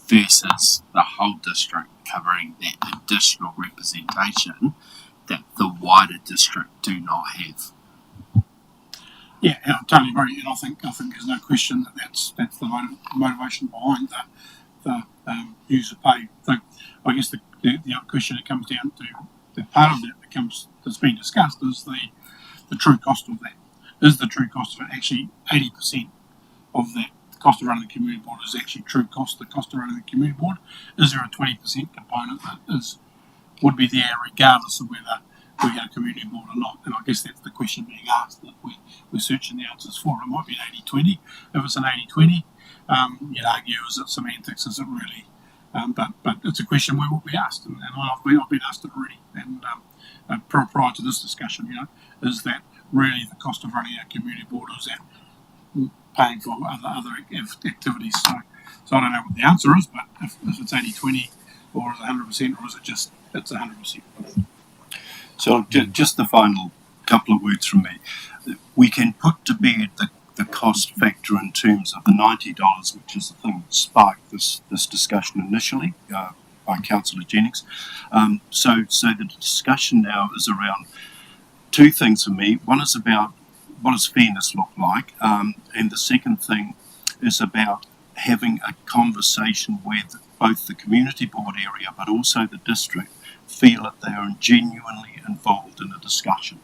versus the whole district covering that additional representation that the wider district do not have. Yeah, I totally agree, and I think there's no question that that's the motivation behind the user pay thing. I guess the question that comes down to the part of that that's been discussed is the true cost of that. Is the true cost of it actually 80% of that cost of running the community board is actually true cost, the cost of running the community board? Is there a 20% component that would be there regardless of whether we get a community board or not? And I guess that's the question being asked that we're searching the answers for. It might be an 80-20. If it's an 80-20, you'd argue, is it semantics? Is it really? But it's a question we will be asked, and I've been asked it already. And prior to this discussion, is that really the cost of running our community board, or is that paying for other activities? So I don't know what the answer is, but if it's 80-20 or is it 100%, or is it just it's 100%? So just the final couple of words from me. We can put to bed the cost factor in terms of the $90, which is the thing that sparked this discussion initially by Councillor Jennings. So the discussion now is around two things for me. One is about what does fairness look like, and the second thing is about having a conversation where both the community board area but also the district feel that they are genuinely involved in a discussion.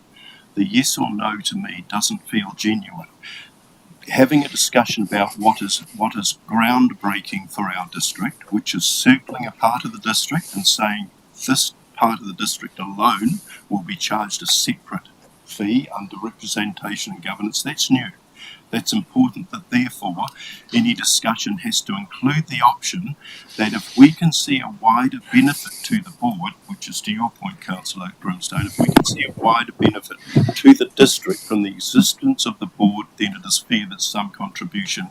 The yes or no to me doesn't feel genuine. Having a discussion about what is groundbreaking for our district, which is circling a part of the district and saying this part of the district alone will be charged a separate fee under representation and governance, that's new. That's important, that therefore any discussion has to include the option that if we can see a wider benefit to the board, which is to your point, Councillor Grimstone, if we can see a wider benefit to the district from the existence of the board, then it is fair that some contribution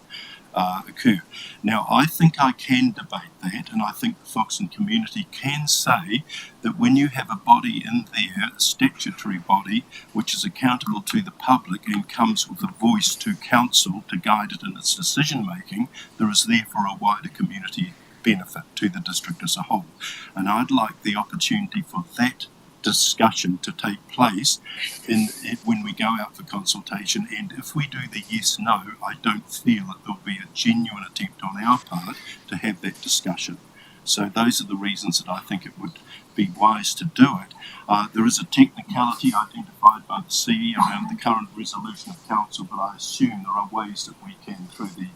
occur. Now, I think I can debate that, and I think the Foxton community can say that when you have a body in there, a statutory body, which is accountable to the public and comes with a voice to council to guide it in its decision making, there is therefore a wider community benefit to the district as a whole. And I'd like the opportunity for that discussion to take place when we go out for consultation, and if we do the yes/no, I don't feel that there'll be a genuine attempt on our part to have that discussion. So those are the reasons that I think it would be wise to do it. There is a technicality identified by the CE around the current resolution of council, but I assume there are ways that we can, through the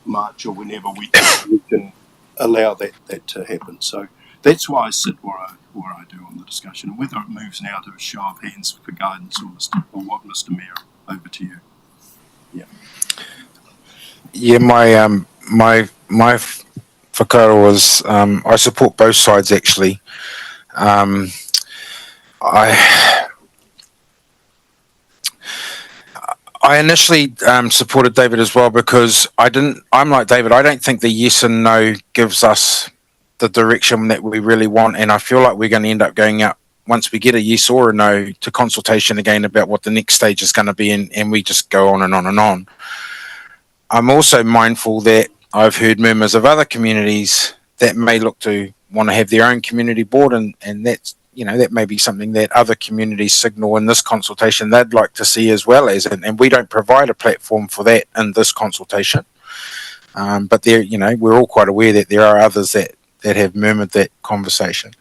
March or whenever we can allow that to happen. So that's why I sit where or I do on the discussion, and whether it moves now to a show of hands for guidance or what, Mr. Mayor. Over to you. Yeah, my whakaaro was I support both sides actually. I initially supported David as well because I'm like David. I don't think the yes and no gives us the direction that we really want, and I feel like we're going to end up going out once we get a yes or a no to consultation again about what the next stage is going to be, and we just go on and on and on. I'm also mindful that I've heard members of other communities that may look to want to have their own community board, and that's, you know, that may be something that other communities signal in this consultation they'd like to see as well as, and we don't provide a platform for that in this consultation. But there, you know, we're all quite aware that there are others that have murmured that conversation.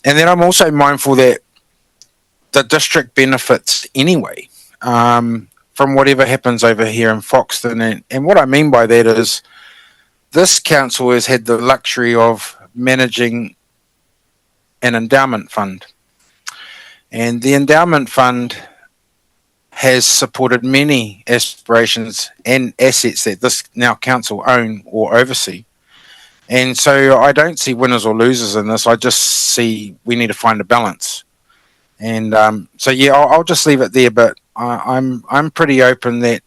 And then I'm also mindful that the district benefits anyway from whatever happens over here in Foxton. And what I mean by that is this council has had the luxury of managing an endowment fund. And the endowment fund has supported many aspirations and assets that this now council own or oversee. And so I don't see winners or losers in this. I just see we need to find a balance. And so yeah, I'll just leave it there. But I'm pretty open that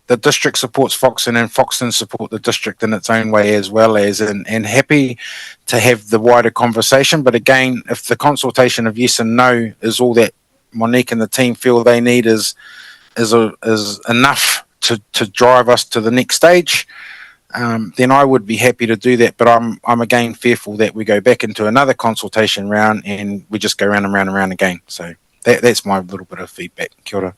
the district supports Foxton and Foxton support the district in its own way as well as, and happy to have the wider conversation. But again, if the consultation of yes and no is all that Monique and the team feel they need is enough to drive us to the next stage, then I would be happy to do that. But I'm again fearful that we go back into another consultation round and we just go round and round and round again. So that's my little bit of feedback. Kia ora.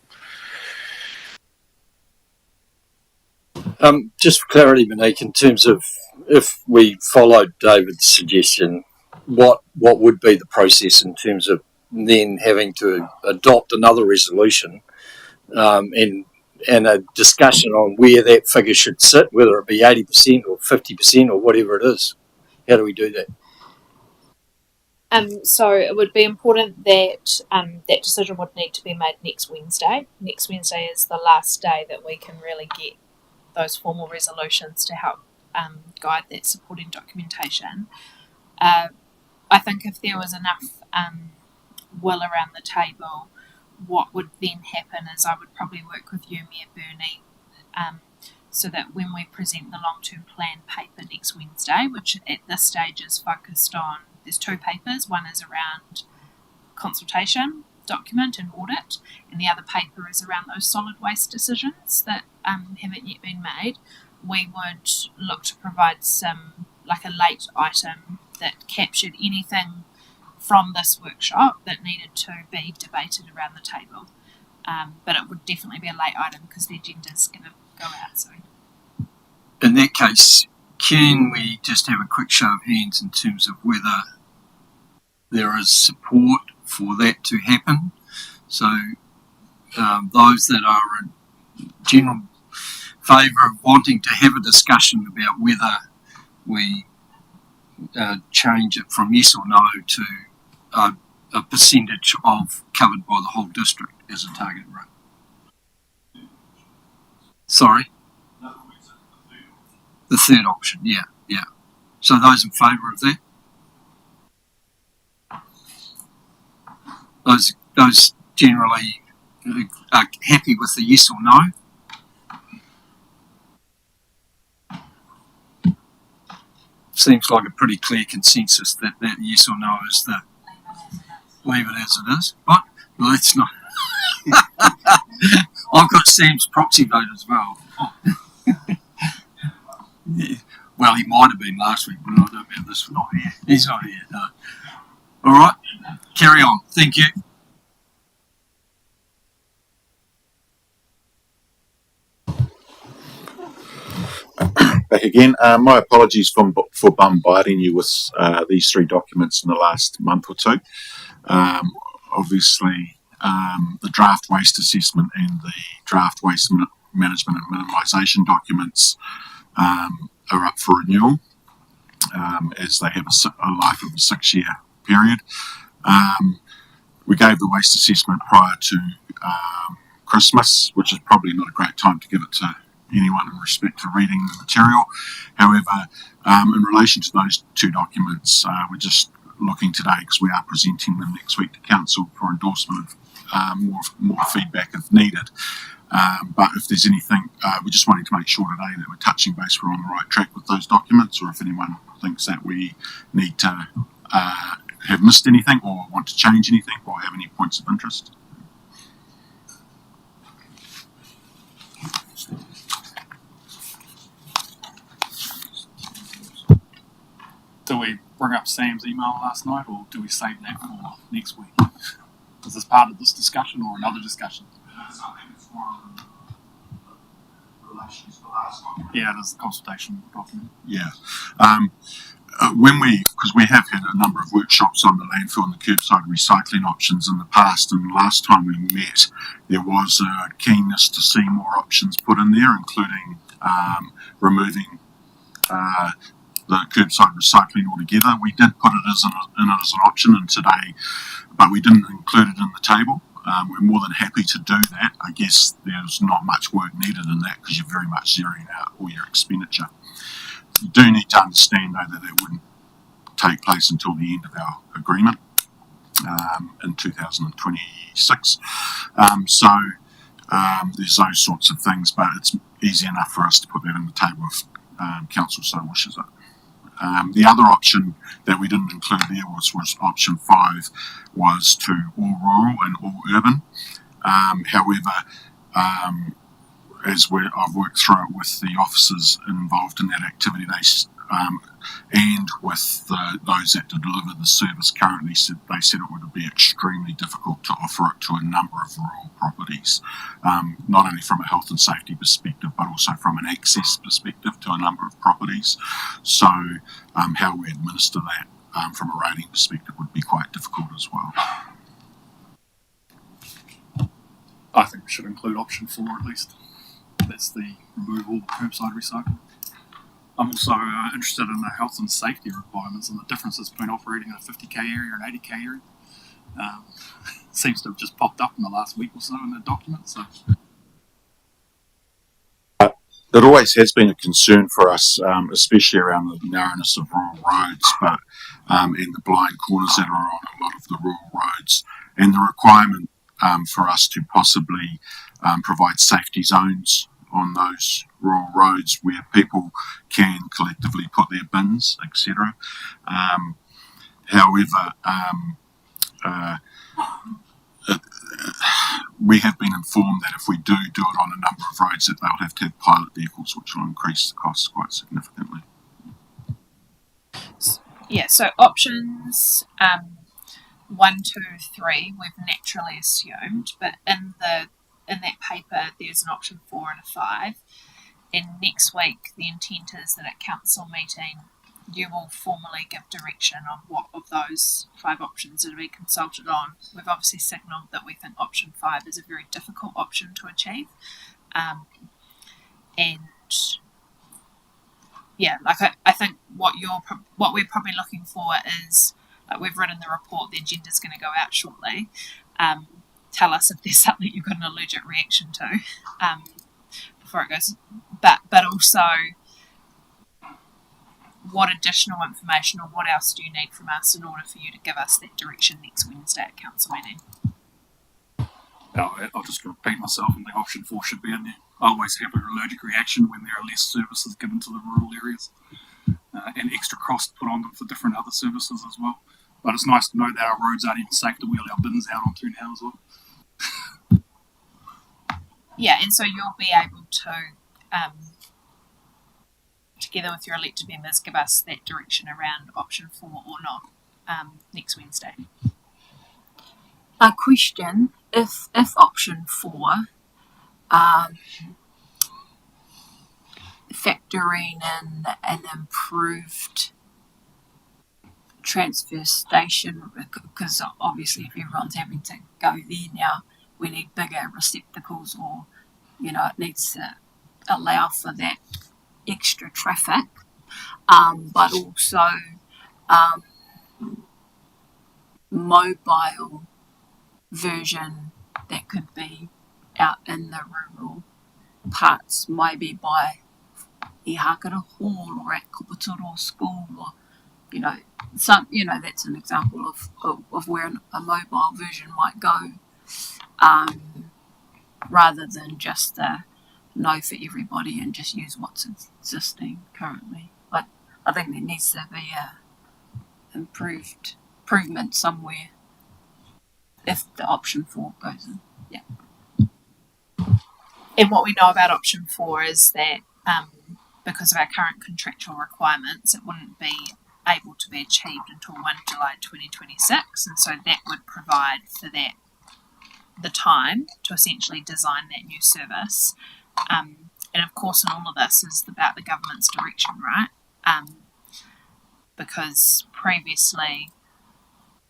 Just for clarity, Monique, in terms of if we followed David's suggestion, what would be the process in terms of then having to adopt another resolution and a discussion on where that figure should sit, whether it be 80% or 50% or whatever it is? How do we do that? So it would be important that that decision would need to be made next Wednesday. Next Wednesday is the last day that we can really get those formal resolutions to help guide that supporting documentation. I think if there was enough will around the table, what would then happen is I would probably work with you, Mayor Burney, so that when we present the long-term plan paper next Wednesday, which at this stage is focused on, there's two papers, one is around consultation document and audit, and the other paper is around those solid waste decisions that haven't yet been made. We would look to provide some, like a late item that captured anything from this workshop that needed to be debated around the table. But it would definitely be a late item because the agenda's going to go out soon. In that case, can we just have a quick show of hands in terms of whether there is support for that to happen? So those that are in general favour of wanting to have a discussion about whether we change it from yes or no to a percentage of covered by the whole district as a target rate. Sorry? The third option, yeah. So those in favour of that? Those generally are happy with the yes or no? Seems like a pretty clear consensus that yes or no is the leave it as it is. But well, that's not. I've got Sam's proxy vote as well. Yeah. Well, he might have been last week, but I don't know about this one. Not here. He's not here. No. All right, carry on. Thank you. Back again. My apologies for bombarding you with these three documents in the last month or two. Obviously, the draft waste assessment and the draft waste management and minimisation documents are up for renewal as they have a life of a 6-year period. We gave the waste assessment prior to Christmas, which is probably not a great time to give it to anyone in respect to reading the material. However, in relation to those two documents, we're just looking today, because we are presenting them next week to Council for endorsement of more feedback if needed. But if there's anything, we just wanted to make sure today that we're touching base, we're on the right track with those documents, or if anyone thinks that we need to have missed anything or want to change anything or have any points of interest. Do we bring up Sam's email last night, or do we save that for next week? Is this part of this discussion or another discussion? Yeah, it is the consultation document. Yeah. Because we have had a number of workshops on the landfill and the curbside recycling options in the past, and last time we met, there was a keenness to see more options put in there, including removing the curbside recycling altogether. We did put it as an option in today, but we didn't include it in the table. We're more than happy to do that. I guess there's not much work needed in that because you're very much zeroing out all your expenditure. You do need to understand, though, that it wouldn't take place until the end of our agreement in 2026. So there's those sorts of things, but it's easy enough for us to put that on the table if Council so wishes it. The other option that we didn't include there was option 5, was to all rural and all urban. However, as I've worked through it with the officers involved in that activity, and with those that deliver the service currently, they said it would be extremely difficult to offer it to a number of rural properties, not only from a health and safety perspective, but also from an access perspective to a number of properties. So how we administer that from a rating perspective would be quite difficult as well. I think we should include option 4 at least. That's the removal of curbside recycling. I'm also interested in the health and safety requirements and the differences between operating in a 50k area and 80k area. Seems to have just popped up in the last week or so in the document. So. It always has been a concern for us, especially around the narrowness of rural roads, but and the blind corners that are on a lot of the rural roads, and the requirement for us to possibly provide safety zones on those rural roads where people can collectively put their bins, etc. However, we have been informed that if we do it on a number of roads, that they'll have to have pilot vehicles, which will increase the costs quite significantly. Yeah, so options 1, 2, 3 we've naturally assumed, but in that paper there's an option 4 and a 5. And next week the intent is that at council meeting you will formally give direction on what of those 5 options are to be consulted on. We've obviously signalled that we think option 5 is a very difficult option to achieve, and yeah, like I think what we're probably looking for is, like we've written the report, the agenda's going to go out shortly. Tell us if there's something you've got an allergic reaction to before it goes, but also what additional information or what else do you need from us in order for you to give us that direction next Wednesday at council meeting? I'll just repeat myself, and the option 4 should be in there. I always have an allergic reaction when there are less services given to the rural areas, and extra cost put on them for different other services as well. But it's nice to know that our roads aren't even safe to wheel our bins out onto now as well. Yeah, and so you'll be able to, together with your elected members, give us that direction around option 4 or not next Wednesday. A question: if option 4, factoring in an improved transfer station, because obviously if everyone's having to go there now, we need bigger receptacles, or it needs to allow for that extra traffic, but also mobile version that could be out in the rural parts, maybe by I Hakara Hall or at Kupaturo School, or that's an example of where a mobile version might go, rather than just no for everybody and just use what's existing currently. But I think there needs to be a improvement somewhere if the option 4 goes in. Yeah. And what we know about option 4 is that because of our current contractual requirements, it wouldn't be able to be achieved until 1 July 2026, and so that would provide for that the time to essentially design that new service. And of course, in all of this is about the government's direction, right? Because previously,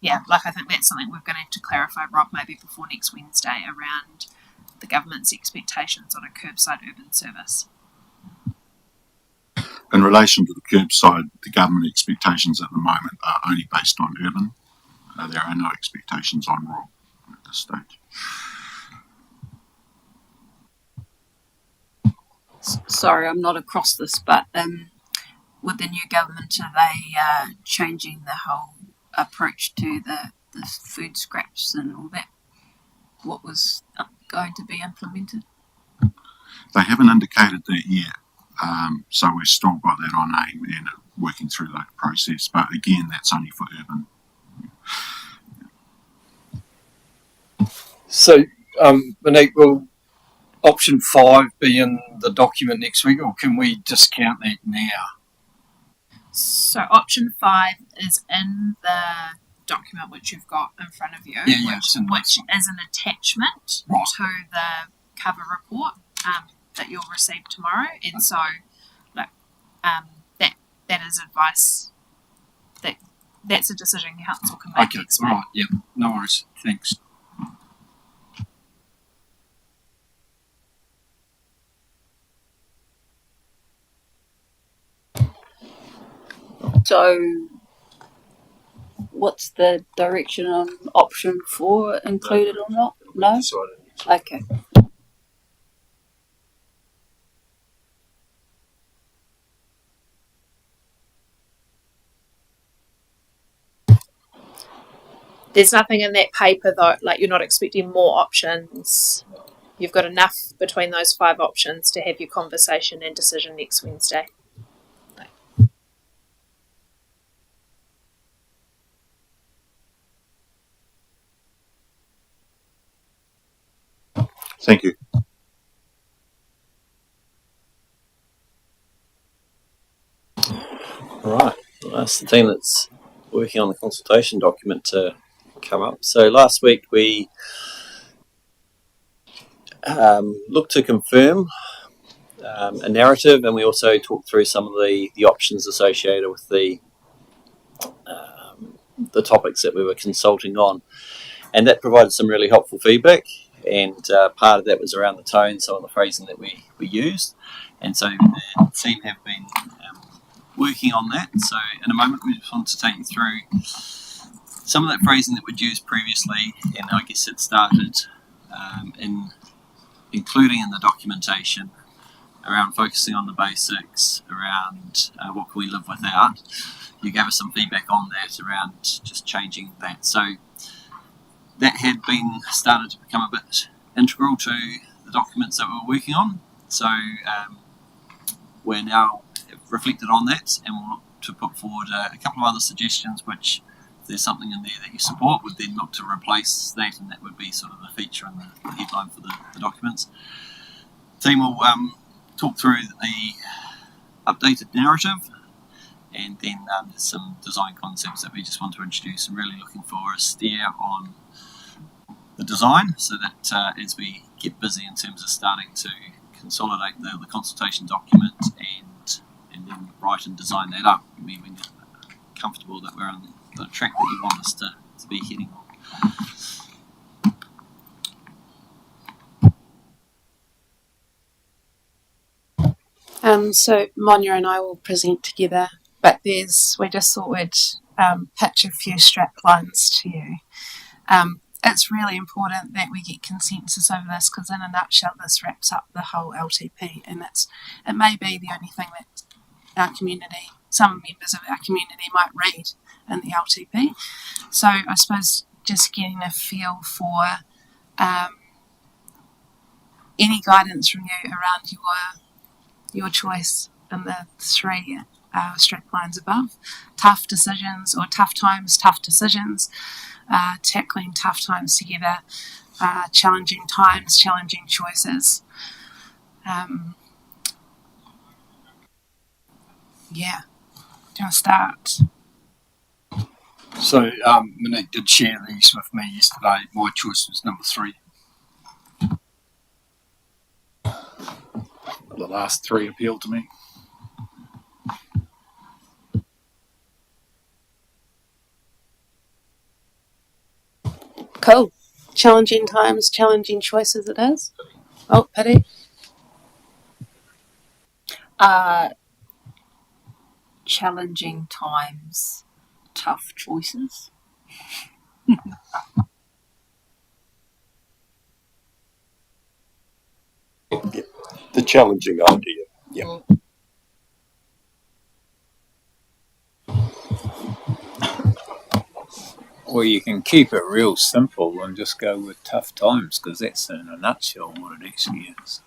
I think that's something we're going to have to clarify, Rob, maybe before next Wednesday, around the government's expectations on a curbside urban service. In relation to the curbside, the government expectations at the moment are only based on urban. There are no expectations on rural at this stage. Sorry, I'm not across this, but with the new government, are they changing the whole approach to the food scraps and all that? What was going to be implemented? They haven't indicated that yet, so we've still got that on aim and working through that process. But again, that's only for urban. So, Monique, will option 5 be in the document next week, or can we discount that now? So option 5 is in the document which you've got in front of you, which is an attachment to the cover report that you'll receive tomorrow. And so, that is advice. That's a decision council can make. Okay, all right, yep, no worries, thanks. So, what's the direction on option 4, included or not? No? Okay. There's nothing in that paper though, like you're not expecting more options. You've got enough between those 5 options to have your conversation and decision next Wednesday. Thank you. All right. Well, that's the team that's working on the consultation document to come up. So last week we looked to confirm a narrative, and we also talked through some of the options associated with the topics that we were consulting on, and that provided some really helpful feedback. And part of that was around the tone, some of the phrasing that we used, and so the team have been working on that. So in a moment we just want to take you through some of that phrasing that we'd used previously, and I guess it started in including in the documentation around focusing on the basics, around what can we live without. You gave us some feedback on that around just changing that. So that had been started to become a bit integral to the documents that we're working on. So we're now reflected on that, and we'll look to put forward a couple of other suggestions which, if there's something in there that you support, would then look to replace that, and that would be sort of the feature and the headline for the documents. The team will talk through the updated narrative, and then there's some design concepts that we just want to introduce, and really looking for a steer on the design, so that as we get busy in terms of starting to consolidate the consultation document and then write and design that up, we're comfortable that we're on the track that you want us to be heading on. So Monia and I will present together, but we just thought we'd pitch a few strap lines to you. It's really important that we get consensus over this, because in a nutshell this wraps up the whole LTP, and it may be the only thing that some members of our community might read in the LTP. So I suppose just getting a feel for any guidance from you around your choice in the three strap lines above: tough decisions or tough times, tough decisions, tackling tough times together, challenging times, challenging choices. Yeah, do you want to start? So, Monique did share these with me yesterday. My choice was number 3. The last 3 appealed to me. Cool. Challenging times, challenging choices it is. Oh, pity. Challenging times, tough choices. The challenging idea. Yeah. Or you can keep it real simple and just go with tough times, because that's in a nutshell what it actually is.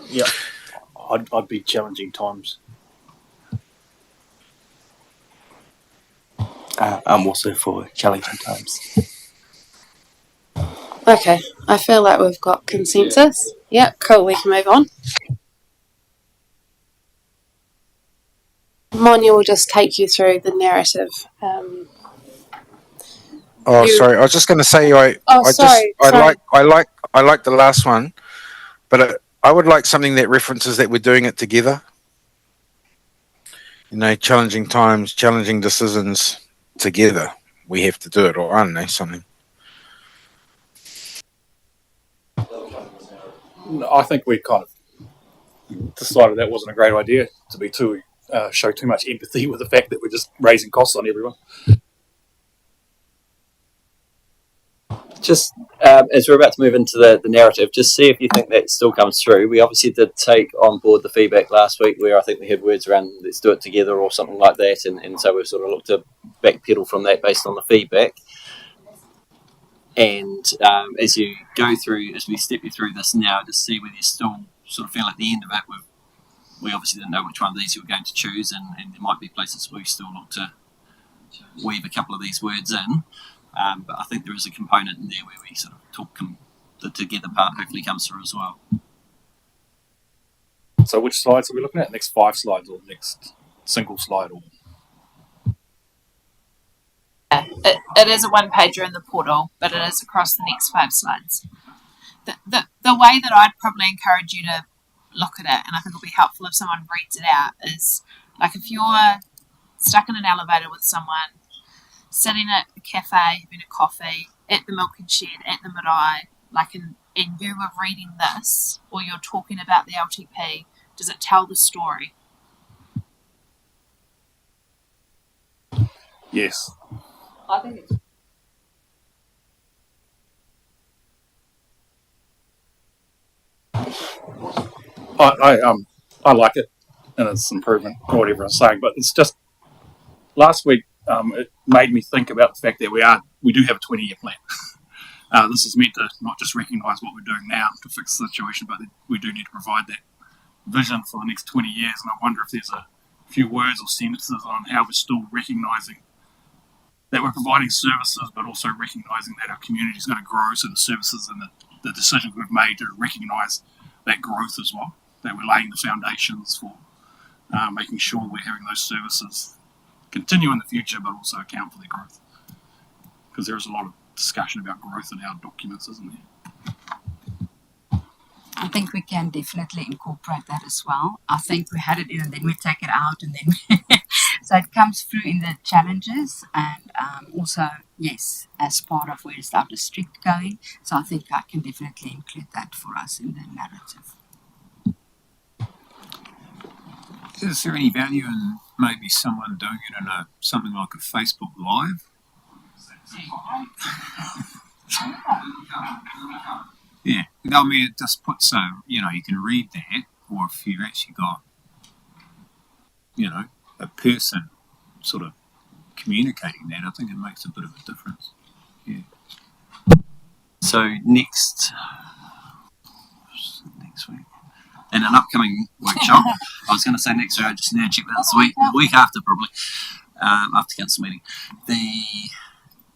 Yeah, I'd be challenging times. I'm also for challenging times. Okay, I feel like we've got consensus. Yeah, cool, we can move on. Monia will just take you through the narrative. Sorry. I was just going to say, I like the last one, but I would like something that references that we're doing it together. You know, challenging times, challenging decisions together. We have to do it, or I don't know, something. I think we kind of decided that wasn't a great idea to be show too much empathy with the fact that we're just raising costs on everyone. Just as we're about to move into the narrative, just see if you think that still comes through. We obviously did take on board the feedback last week where I think we had words around let's do it together or something like that, and so we've sort of looked to backpedal from that based on the feedback. And as you go through, as we step you through this now, just see whether you still sort of feel at the end of it, we obviously didn't know which one of these you were going to choose, and there might be places where we still look to weave a couple of these words in. But I think there is a component in there where we sort of talk the together part hopefully comes through as well. So which slides are we looking at? Next 5 slides or next single slide? Or It is a one-pager in the portal, but it is across the next 5 slides. The way that I'd probably encourage you to look at it, and I think it'll be helpful if someone reads it out, is like if you're stuck in an elevator with someone, sitting at a cafe, having a coffee, at the milking shed, at the marae, like in view of reading this, or you're talking about the LTP, does it tell the story? yes. I think it's I like it, and it's improvement on what everyone's saying. But it's just last week it made me think about the fact that we do have a 20-year plan. This is meant to not just recognise what we're doing now to fix the situation, but we do need to provide that vision for the next 20 years. And I wonder if there's a few words or sentences on how we're still recognising that we're providing services, but also recognising that our community is going to grow. So the services and the decisions we've made to recognise that growth as well, that we're laying the foundations for making sure we're having those services continue in the future, but also account for their growth. Because there is a lot of discussion about growth in our documents, isn't there? I think we can definitely incorporate that as well. I think we had it in and then we take it out and then So it comes through in the challenges and also, yes, as part of where's our district going. So I think I can definitely include that for us in the narrative. Is there any value in maybe someone doing it in something like a Facebook Live? Yeah, I mean, it just puts you can read that, or if you've actually got, a person sort of communicating that, I think it makes a bit of a difference. Yeah. So next week, in an upcoming workshop, I was going to say next week, I just need to check that the week after probably, after council meeting,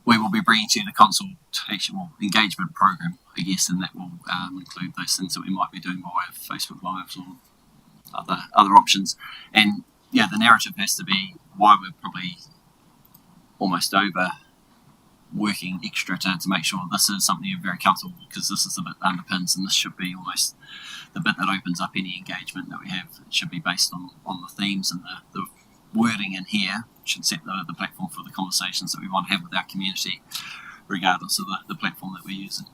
we will be bringing to you the consultation or engagement program, I guess, and that will include those things that we might be doing by way of Facebook Lives or other options. And yeah, the narrative has to be why we're probably almost over working extra to make sure this is something you're very comfortable with, because this is the bit that underpins, and this should be almost the bit that opens up any engagement that we have. It should be based on the themes, and the wording in here should set the platform for the conversations that we want to have with our community, regardless of the platform that we're using.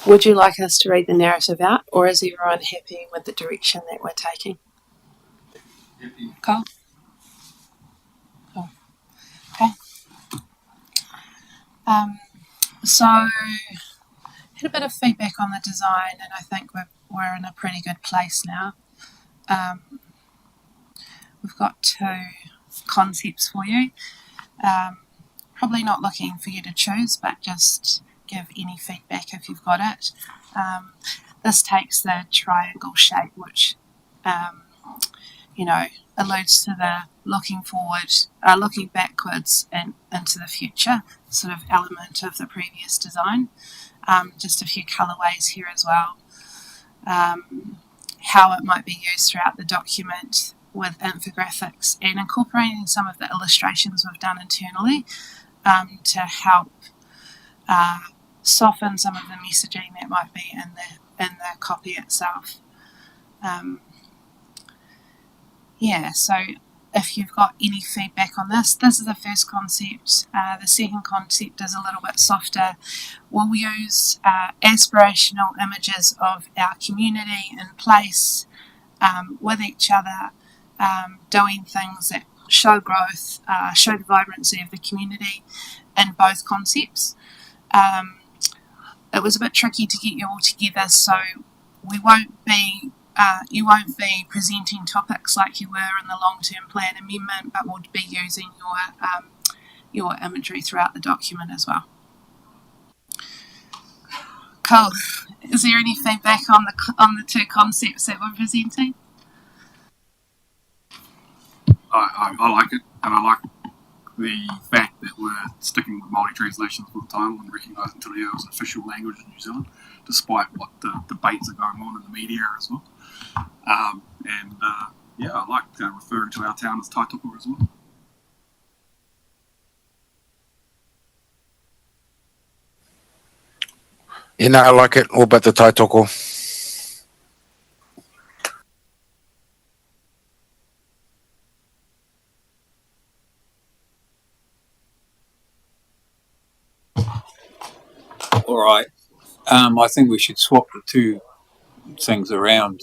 Would you like us to read the narrative out, or is everyone happy with the direction that we're taking? Cool. Okay. So had a bit of feedback on the design, and I think we're in a pretty good place now. We've got 2 concepts for you. Probably not looking for you to choose, but just give any feedback if you've got it. This takes the triangle shape, which alludes to the looking forward, looking backwards and into the future sort of element of the previous design. Just a few colourways here as well. How it might be used throughout the document with infographics and incorporating some of the illustrations we've done internally to help soften some of the messaging that might be in the copy itself. So if you've got any feedback on this is the first concept. The second concept is a little bit softer. We'll use aspirational images of our community in place with each other, doing things that show growth, show the vibrancy of the community in both concepts. It was a bit tricky to get you all together, so we won't be you won't be presenting topics like you were in the long-term plan amendment, but we'll be using your imagery throughout the document as well. Cool. Is there any feedback on the 2 concepts that we're presenting? I like it, and I like the fact that we're sticking with Māori translations for the title and recognising Te Reo as an official language in New Zealand, despite what the debates are going on in the media as well. I like referring to our town as Taitoko as well. I like it all but the Taitoko. All right. I think we should swap the 2 things around.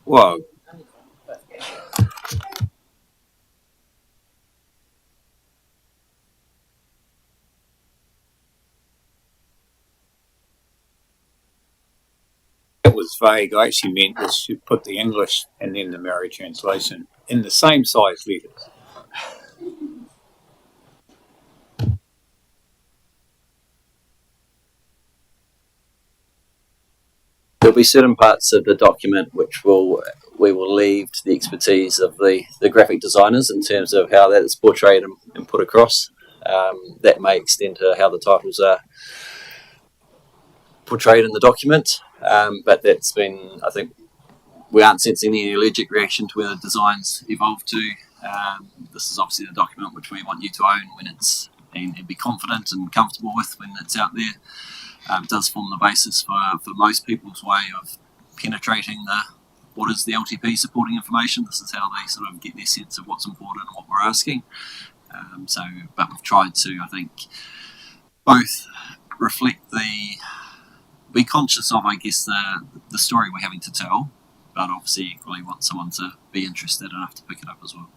Whoa. It was vague. I actually meant this should put the English and then the Maori translation in the same size letters. There'll be certain parts of the document which we will leave to the expertise of the graphic designers in terms of how that is portrayed and put across. That may extend to how the titles are portrayed in the document, but that's been, I think, we aren't sensing any allergic reaction to where the designs evolve to. This is obviously the document which we want you to own when it's and be confident and comfortable with when it's out there. It does form the basis for most people's way of penetrating what is the LTP supporting information. This is how they sort of get their sense of what's important and what we're asking. But we've tried to, I think, both reflect be conscious of, I guess, the story we're having to tell, but obviously equally want someone to be interested enough to pick it up as well.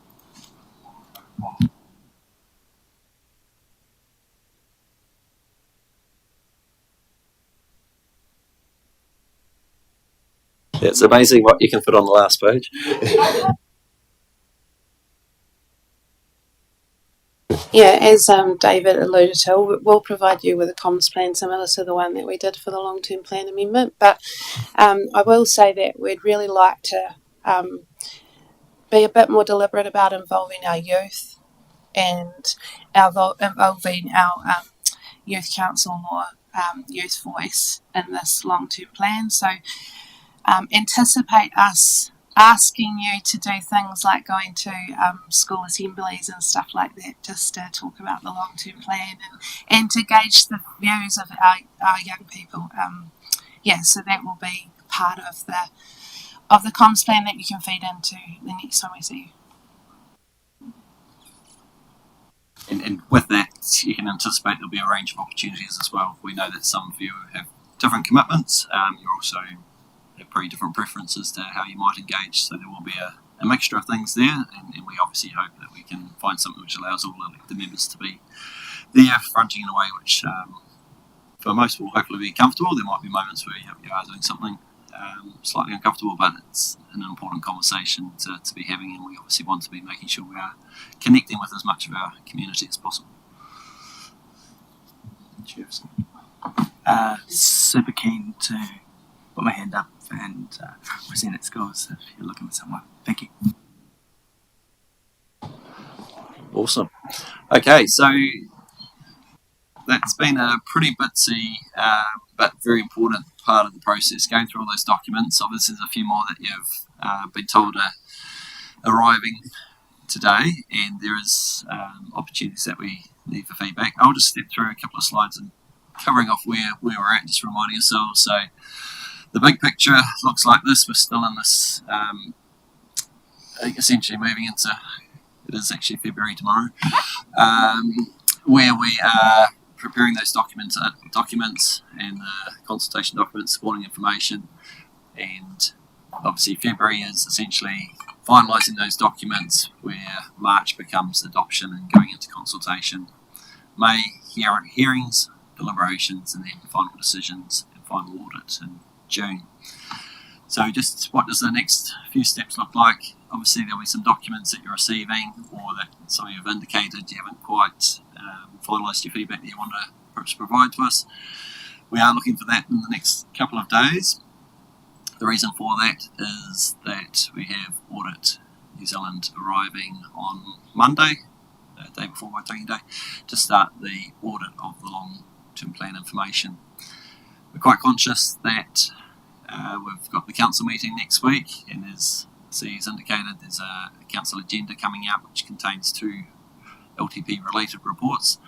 It's amazing what you can fit on the last page. Yeah, as David alluded to, we'll provide you with a comms plan similar to the one that we did for the long-term plan amendment. But I will say that we'd really like to be a bit more deliberate about involving our youth and involving our youth council or youth voice in this long-term plan. So anticipate us asking you to do things like going to school assemblies and stuff like that, just to talk about the long-term plan and to gauge the views of our young people. So that will be part of the comms plan that you can feed into the next time we see you. And with that, you can anticipate there'll be a range of opportunities as well. We know that some of you have different commitments. You also have pretty different preferences to how you might engage, so there will be a mixture of things there, and we obviously hope that we can find something which allows all the members to be there, fronting in a way which for most will hopefully be comfortable. There might be moments where you are doing something slightly uncomfortable, but it's an important conversation to be having, and we obviously want to be making sure we are connecting with as much of our community as possible. Super keen to put my hand up and present at schools if you're looking for someone. Thank you. Awesome. Okay, so that's been a pretty bitsy but very important part of the process, going through all those documents. Obviously there's a few more that you've been told are arriving today, and there is opportunities that we need for feedback. I'll just step through a couple of slides and covering off where we're at, just reminding ourselves. So the big picture looks like this. We're still in this essentially moving into, it is actually February tomorrow, where we are preparing those documents and consultation documents, supporting information, and obviously February is essentially finalising those documents, where March becomes adoption and going into consultation, May hearings, deliberations, and then final decisions and final audit in June. So just what does the next few steps look like? Obviously there'll be some documents that you're receiving, or that some of you have indicated you haven't quite finalised your feedback that you want to perhaps provide to us. We are looking for that in the next couple of days. The reason for that is that we have Audit New Zealand arriving on Monday, the day before Waitangi Day, to start the audit of the long-term plan information. We're quite conscious that we've got the council meeting next week, and as C's indicated, there's a council agenda coming out which contains 2 LTP related reports.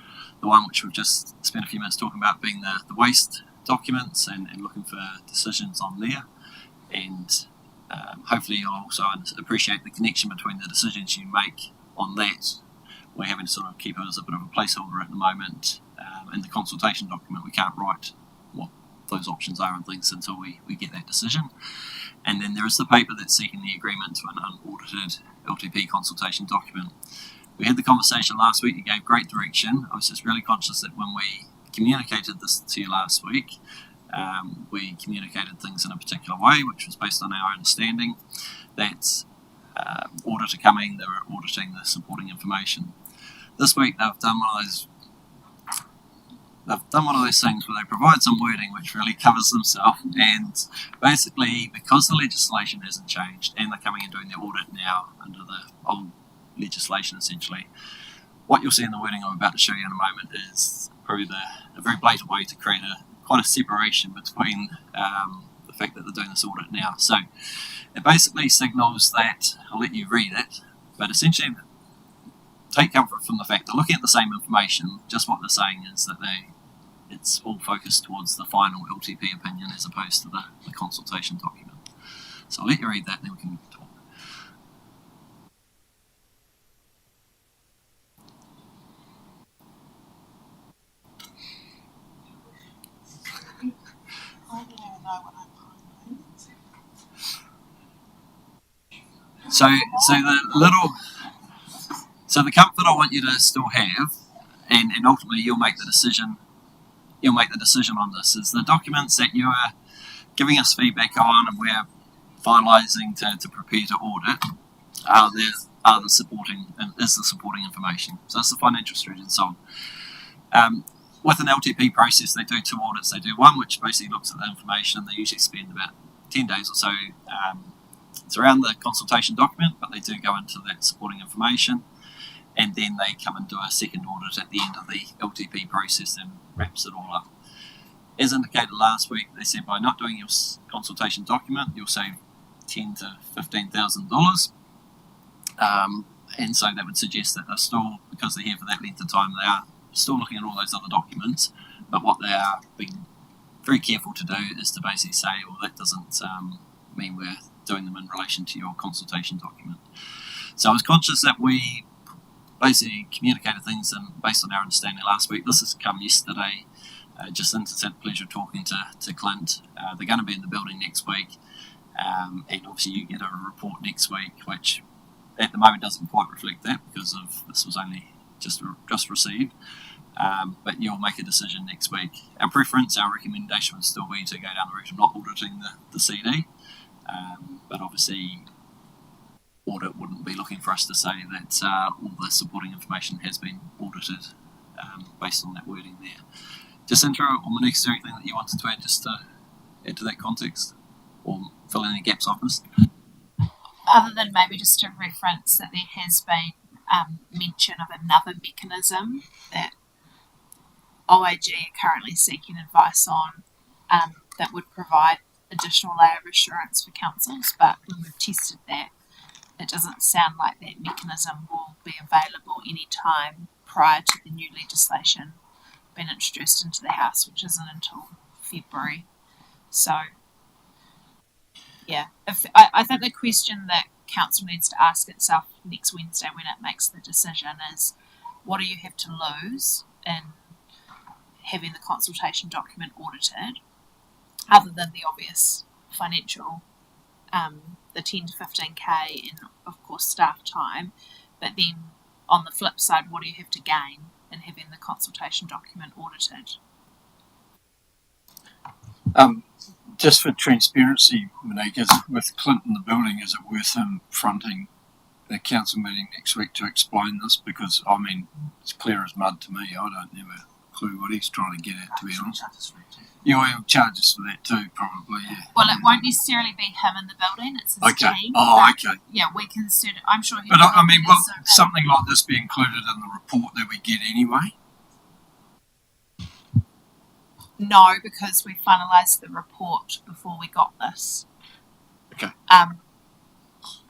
The one which we've just spent a few minutes talking about being the waste documents, and looking for decisions on there, and hopefully you'll also appreciate the connection between the decisions you make on that. We're having to sort of keep it as a bit of a placeholder at the moment. In the consultation document we can't write what those options are and things until we get that decision. And then there is the paper that's seeking the agreement to an unaudited LTP consultation document. We had the conversation last week, you gave great direction. I was just really conscious that when we communicated this to you last week, we communicated things in a particular way, which was based on our understanding that audit are coming, they were auditing the supporting information. This week they've done one of those things where they provide some wording which really covers themselves, and basically because the legislation hasn't changed and they're coming and doing their audit now under the old legislation essentially, what you'll see in the wording I'm about to show you in a moment is probably a very blatant way to create quite a separation between the fact that they're doing this audit now. So it basically signals that, I'll let you read it, but essentially take comfort from the fact they're looking at the same information. Just what they're saying is that it's all focused towards the final LTP opinion as opposed to the consultation document. So I'll let you read that, and then we can talk. So the comfort I want you to still have, and ultimately you'll make the decision. You'll make the decision on this. Is the documents that you are giving us feedback on, and we're finalising to prepare to audit, is the supporting information. So it's the financial strategy and so on. With an LTP process, they do 2 audits. They do one which basically looks at the information. They usually spend about 10 days or so. It's around the consultation document, but they do go into that supporting information, and then they come and do a second audit at the end of the LTP process and wraps it all up. As indicated last week, they said by not doing your consultation document, you'll save $10,000 to $15,000, and so that would suggest that they're still, because they're here for that length of time, they are still looking at all those other documents. But what they are being very careful to do is to basically say, well, that doesn't mean we're doing them in relation to your consultation document. So I was conscious that we basically communicated things, and based on our understanding last week, this has come yesterday. Jacinta's had the pleasure of talking to Clint. They're going to be in the building next week, and obviously you get a report next week, which at the moment doesn't quite reflect that because of this was only just received. But you'll make a decision next week. Our preference, our recommendation would still be to go down the route of not auditing the CD, but obviously audit wouldn't be looking for us to say that all the supporting information has been audited based on that wording there. Jacinta or Monique, is there anything that you wanted to add just to add to that context or fill in any gaps of this? Other than maybe just to reference that there has been mention of another mechanism that OAG are currently seeking advice on that would provide additional layer of assurance for councils, but when we've tested that, it doesn't sound like that mechanism will be available any time prior to the new legislation being introduced into the House, which isn't until February. So, yeah, I think the question that Council needs to ask itself next Wednesday when it makes the decision is, what do you have to lose in having the consultation document audited, other than the obvious financial, the 10 to 15k and of course staff time, but then on the flip side, what do you have to gain in having the consultation document audited? Just for transparency, Monique, with Clint in the building, is it worth him fronting the council meeting next week to explain this? Because, I mean, it's clear as mud to me. I don't have a clue what he's trying to get at, to be honest. You'll have charges for that too, probably, yeah. Well, it won't necessarily be him in the building, it's his team. Oh, okay. Yeah, we consider, I'm sure he But I mean, will something like this be included in the report that we get anyway? No, because we finalised the report before we got this. Okay.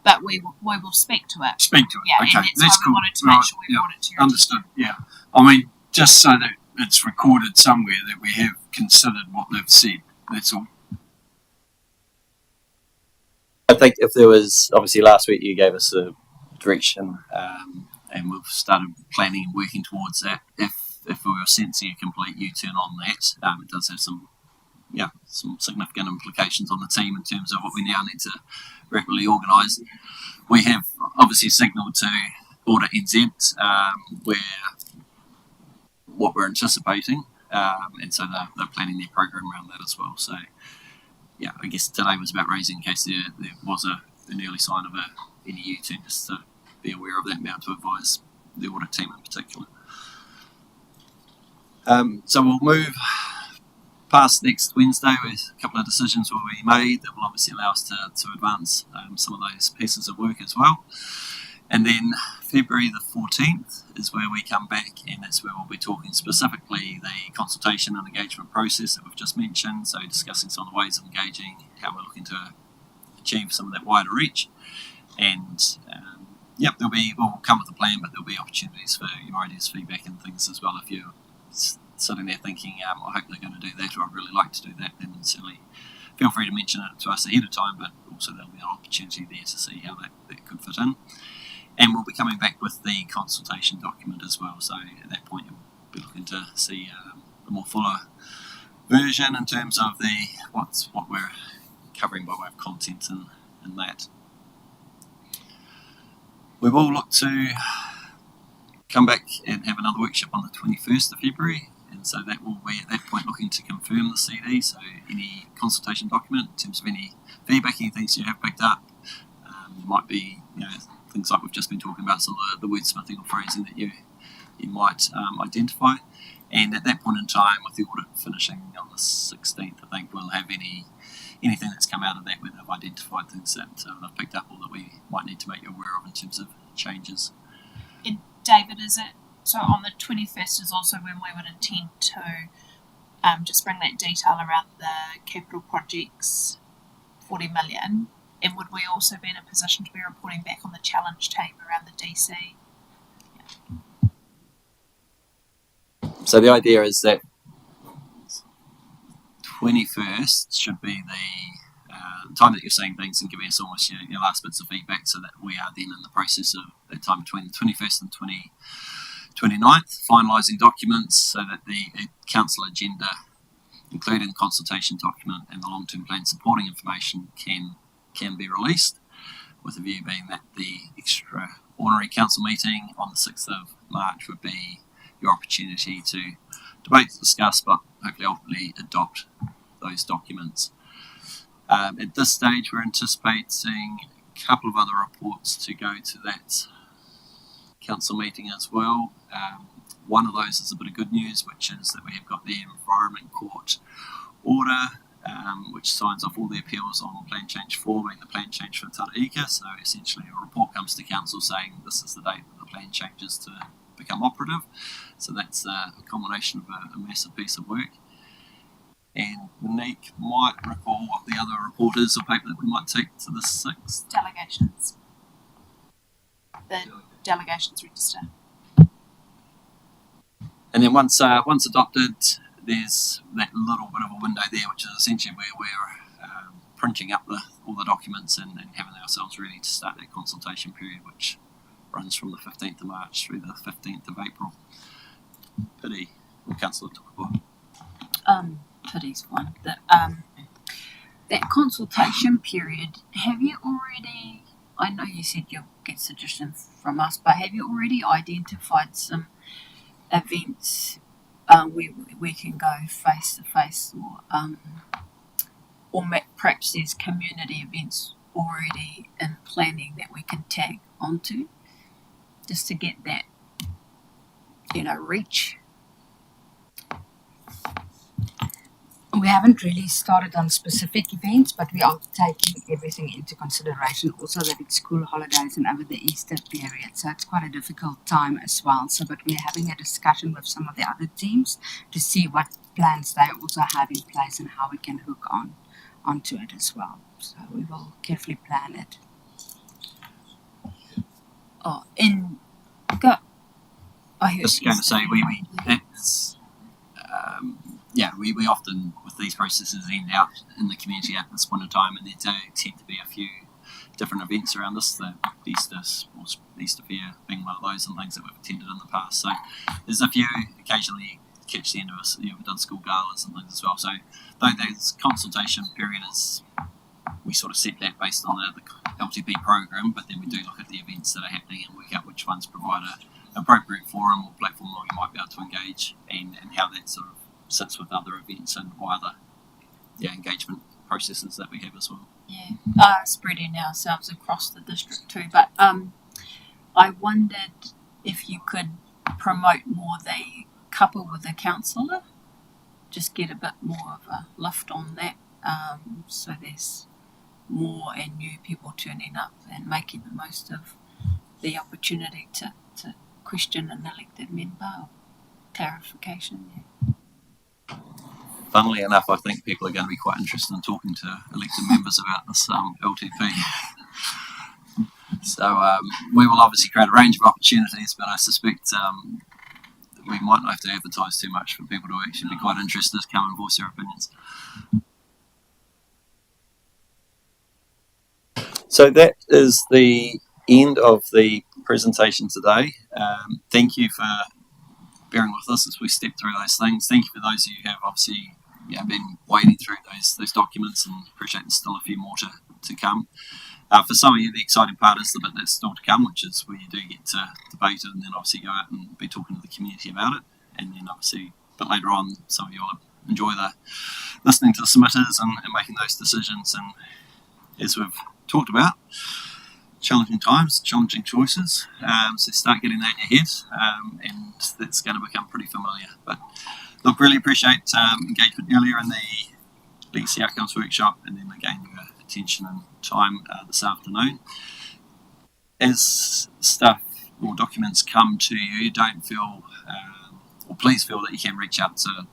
But we will speak to it. Speak to it. Yeah, okay, and that's why we wanted to make sure we brought it to your understood. Yeah, I mean, just so that it's recorded somewhere that we have considered what they've said. That's all. I think if there was, obviously last week you gave us a direction, and we've started planning and working towards that. If we were sensing a complete U-turn on that, it does have some significant implications on the team in terms of what we now need to rapidly organise. We have obviously signalled to Audit NZ where what we're anticipating, and so they're planning their program around that as well. So, yeah, I guess today was about raising in case there was an early sign of any U-turn, just to be aware of that amount to advise the audit team in particular. So we'll move past next Wednesday with a couple of decisions will be made that will obviously allow us to advance some of those pieces of work as well. And then February the 14th is where we come back, and that's where we'll be talking specifically the consultation and engagement process that we've just mentioned, so discussing some of the ways of engaging, how we're looking to achieve some of that wider reach, and we'll come with a plan, but there'll be opportunities for your ideas, feedback, and things as well. If you're sitting there thinking, I hope they're going to do that, or I'd really like to do that, then certainly feel free to mention it to us ahead of time, but also there'll be an opportunity there to see how that could fit in. And we'll be coming back with the consultation document as well, so at that point you'll be looking to see a more fuller version in terms of what we're covering by way of content and that. We will look to come back and have another workshop on the 21st of February, and so that will be at that point looking to confirm the CD, so any consultation document in terms of any feedback, any things you have picked up. Might be things like we've just been talking about, some of the wordsmithing or phrasing that you might identify. And at that point in time, with the audit finishing on the 16th, I think we'll have anything that's come out of that where they've identified things that they've picked up or that we might need to make you aware of in terms of changes. And David, is it so on the 21st is also when we would intend to just bring that detail around the capital projects 40 million, and would we also be in a position to be reporting back on the challenge team around the DC? So the idea is that 21st should be the time that you're saying things and giving us almost your last bits of feedback, so that we are then in the process of that time between the 21st and 29th, finalising documents so that the council agenda, including the consultation document and the long-term plan supporting information, can be released, with a view being that the extraordinary council meeting on the 6th of March would be your opportunity to debate, discuss, but hopefully ultimately adopt those documents. At this stage, we're anticipating a couple of other reports to go to that council meeting as well. One of those is a bit of good news, which is that we have got the Environment Court order, which signs off all the appeals on plan change 4, being the plan change for Taraika. So essentially a report comes to council saying this is the date that the plan changes to become operative. So that's a combination of a massive piece of work. And Monique might recall what the other report is or paper that we might take to the 6th. Delegations. The delegations register. And then once adopted, there's that little bit of a window there, which is essentially where we're printing up all the documents and having ourselves ready to start that consultation period, which runs from the 15th of March through the 15th of April. Pity, or Councillor talk about. Pity's one. That consultation period, have you already, I know you said you'll get suggestions from us, but have you already identified some events where we can go face to face, or perhaps there's community events already in planning that we can tag onto, just to get that, reach? We haven't really started on specific events, but we are taking everything into consideration. Also that it's school holidays and over the Easter period, so it's quite a difficult time as well. So, but we're having a discussion with some of the other teams to see what plans they also have in place and how we can hook onto it as well. So we will carefully plan it. Oh, and go. I heard Just going to say, we often, with these processes, end out in the community at this point in time, and there do tend to be a few different events around this, the Easter Fair being one of those, and things that we've attended in the past. So there's a few, occasionally catch the end of us, we've done school galas and things as well. So though this consultation period is, we sort of set that based on the LTP program, but then we do look at the events that are happening and work out which ones provide an appropriate forum or platform where we might be able to engage, and how that sort of sits with other events and other engagement processes that we have as well. Yeah, spreading ourselves across the district too. But I wondered if you could promote more the couple with a counsellor, just get a bit more of a lift on that, so there's more and new people turning up and making the most of the opportunity to question an elected member or clarification. Funnily enough, I think people are going to be quite interested in talking to elected members about this LTP. So we will obviously create a range of opportunities, but I suspect we might not have to advertise too much for people to actually be quite interested to come and voice their opinions. So that is the end of the presentation today. Thank you for bearing with us as we step through those things. Thank you for those of you who have obviously been wading through those documents, and appreciate there's still a few more to come. For some of you, the exciting part is the bit that's still to come, which is where you do get to debate it and then obviously go out and be talking to the community about it. And then obviously a bit later on, some of you will enjoy the listening to the submitters and making those decisions. And as we've talked about, challenging times, challenging choices. So start getting that in your head, and that's going to become pretty familiar. But look, really appreciate engagement earlier in the legacy outcomes workshop, and then again your attention and time this afternoon. As stuff or documents come to you, don't feel, or please feel that you can reach out to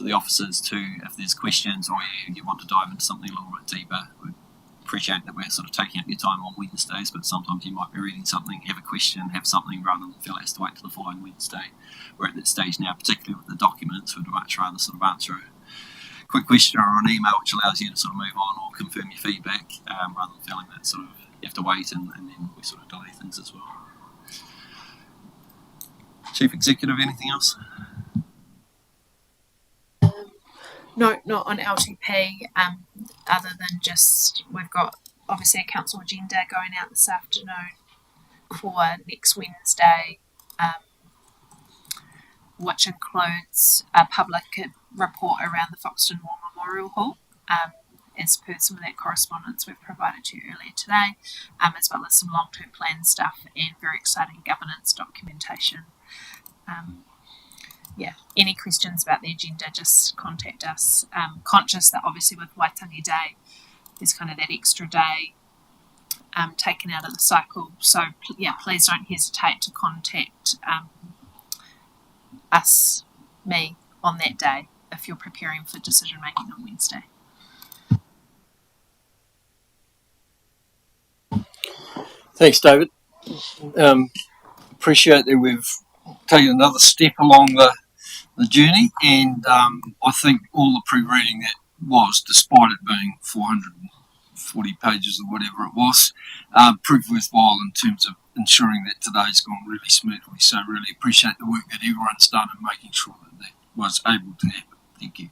the officers too if there's questions or you want to dive into something a little bit deeper. We appreciate that we're sort of taking up your time on Wednesdays, but sometimes you might be reading something, have a question, have something, rather than feel it has to wait till the following Wednesday. We're at that stage now, particularly with the documents, we'd much rather sort of answer a quick question or an email which allows you to sort of move on or confirm your feedback, rather than feeling that sort of you have to wait and then we sort of delay things as well. Chief Executive, anything else? No, not on LTP, other than just we've got obviously a council agenda going out this afternoon for next Wednesday, which includes a public report around the Foxton War Memorial Hall, as per some of that correspondence we've provided to you earlier today, as well as some long-term plan stuff and very exciting governance documentation. Any questions about the agenda, just contact us. Conscious that obviously with Waitangi Day, there's kind of that extra day taken out of the cycle. So please don't hesitate to contact me on that day if you're preparing for decision making on Wednesday. Thanks, David. Appreciate that we've taken another step along the journey, and I think all the pre-reading that was, despite it being 440 pages or whatever it was, proved worthwhile in terms of ensuring that today's gone really smoothly. So really appreciate the work that everyone's done in making sure that that was able to happen. Thank you.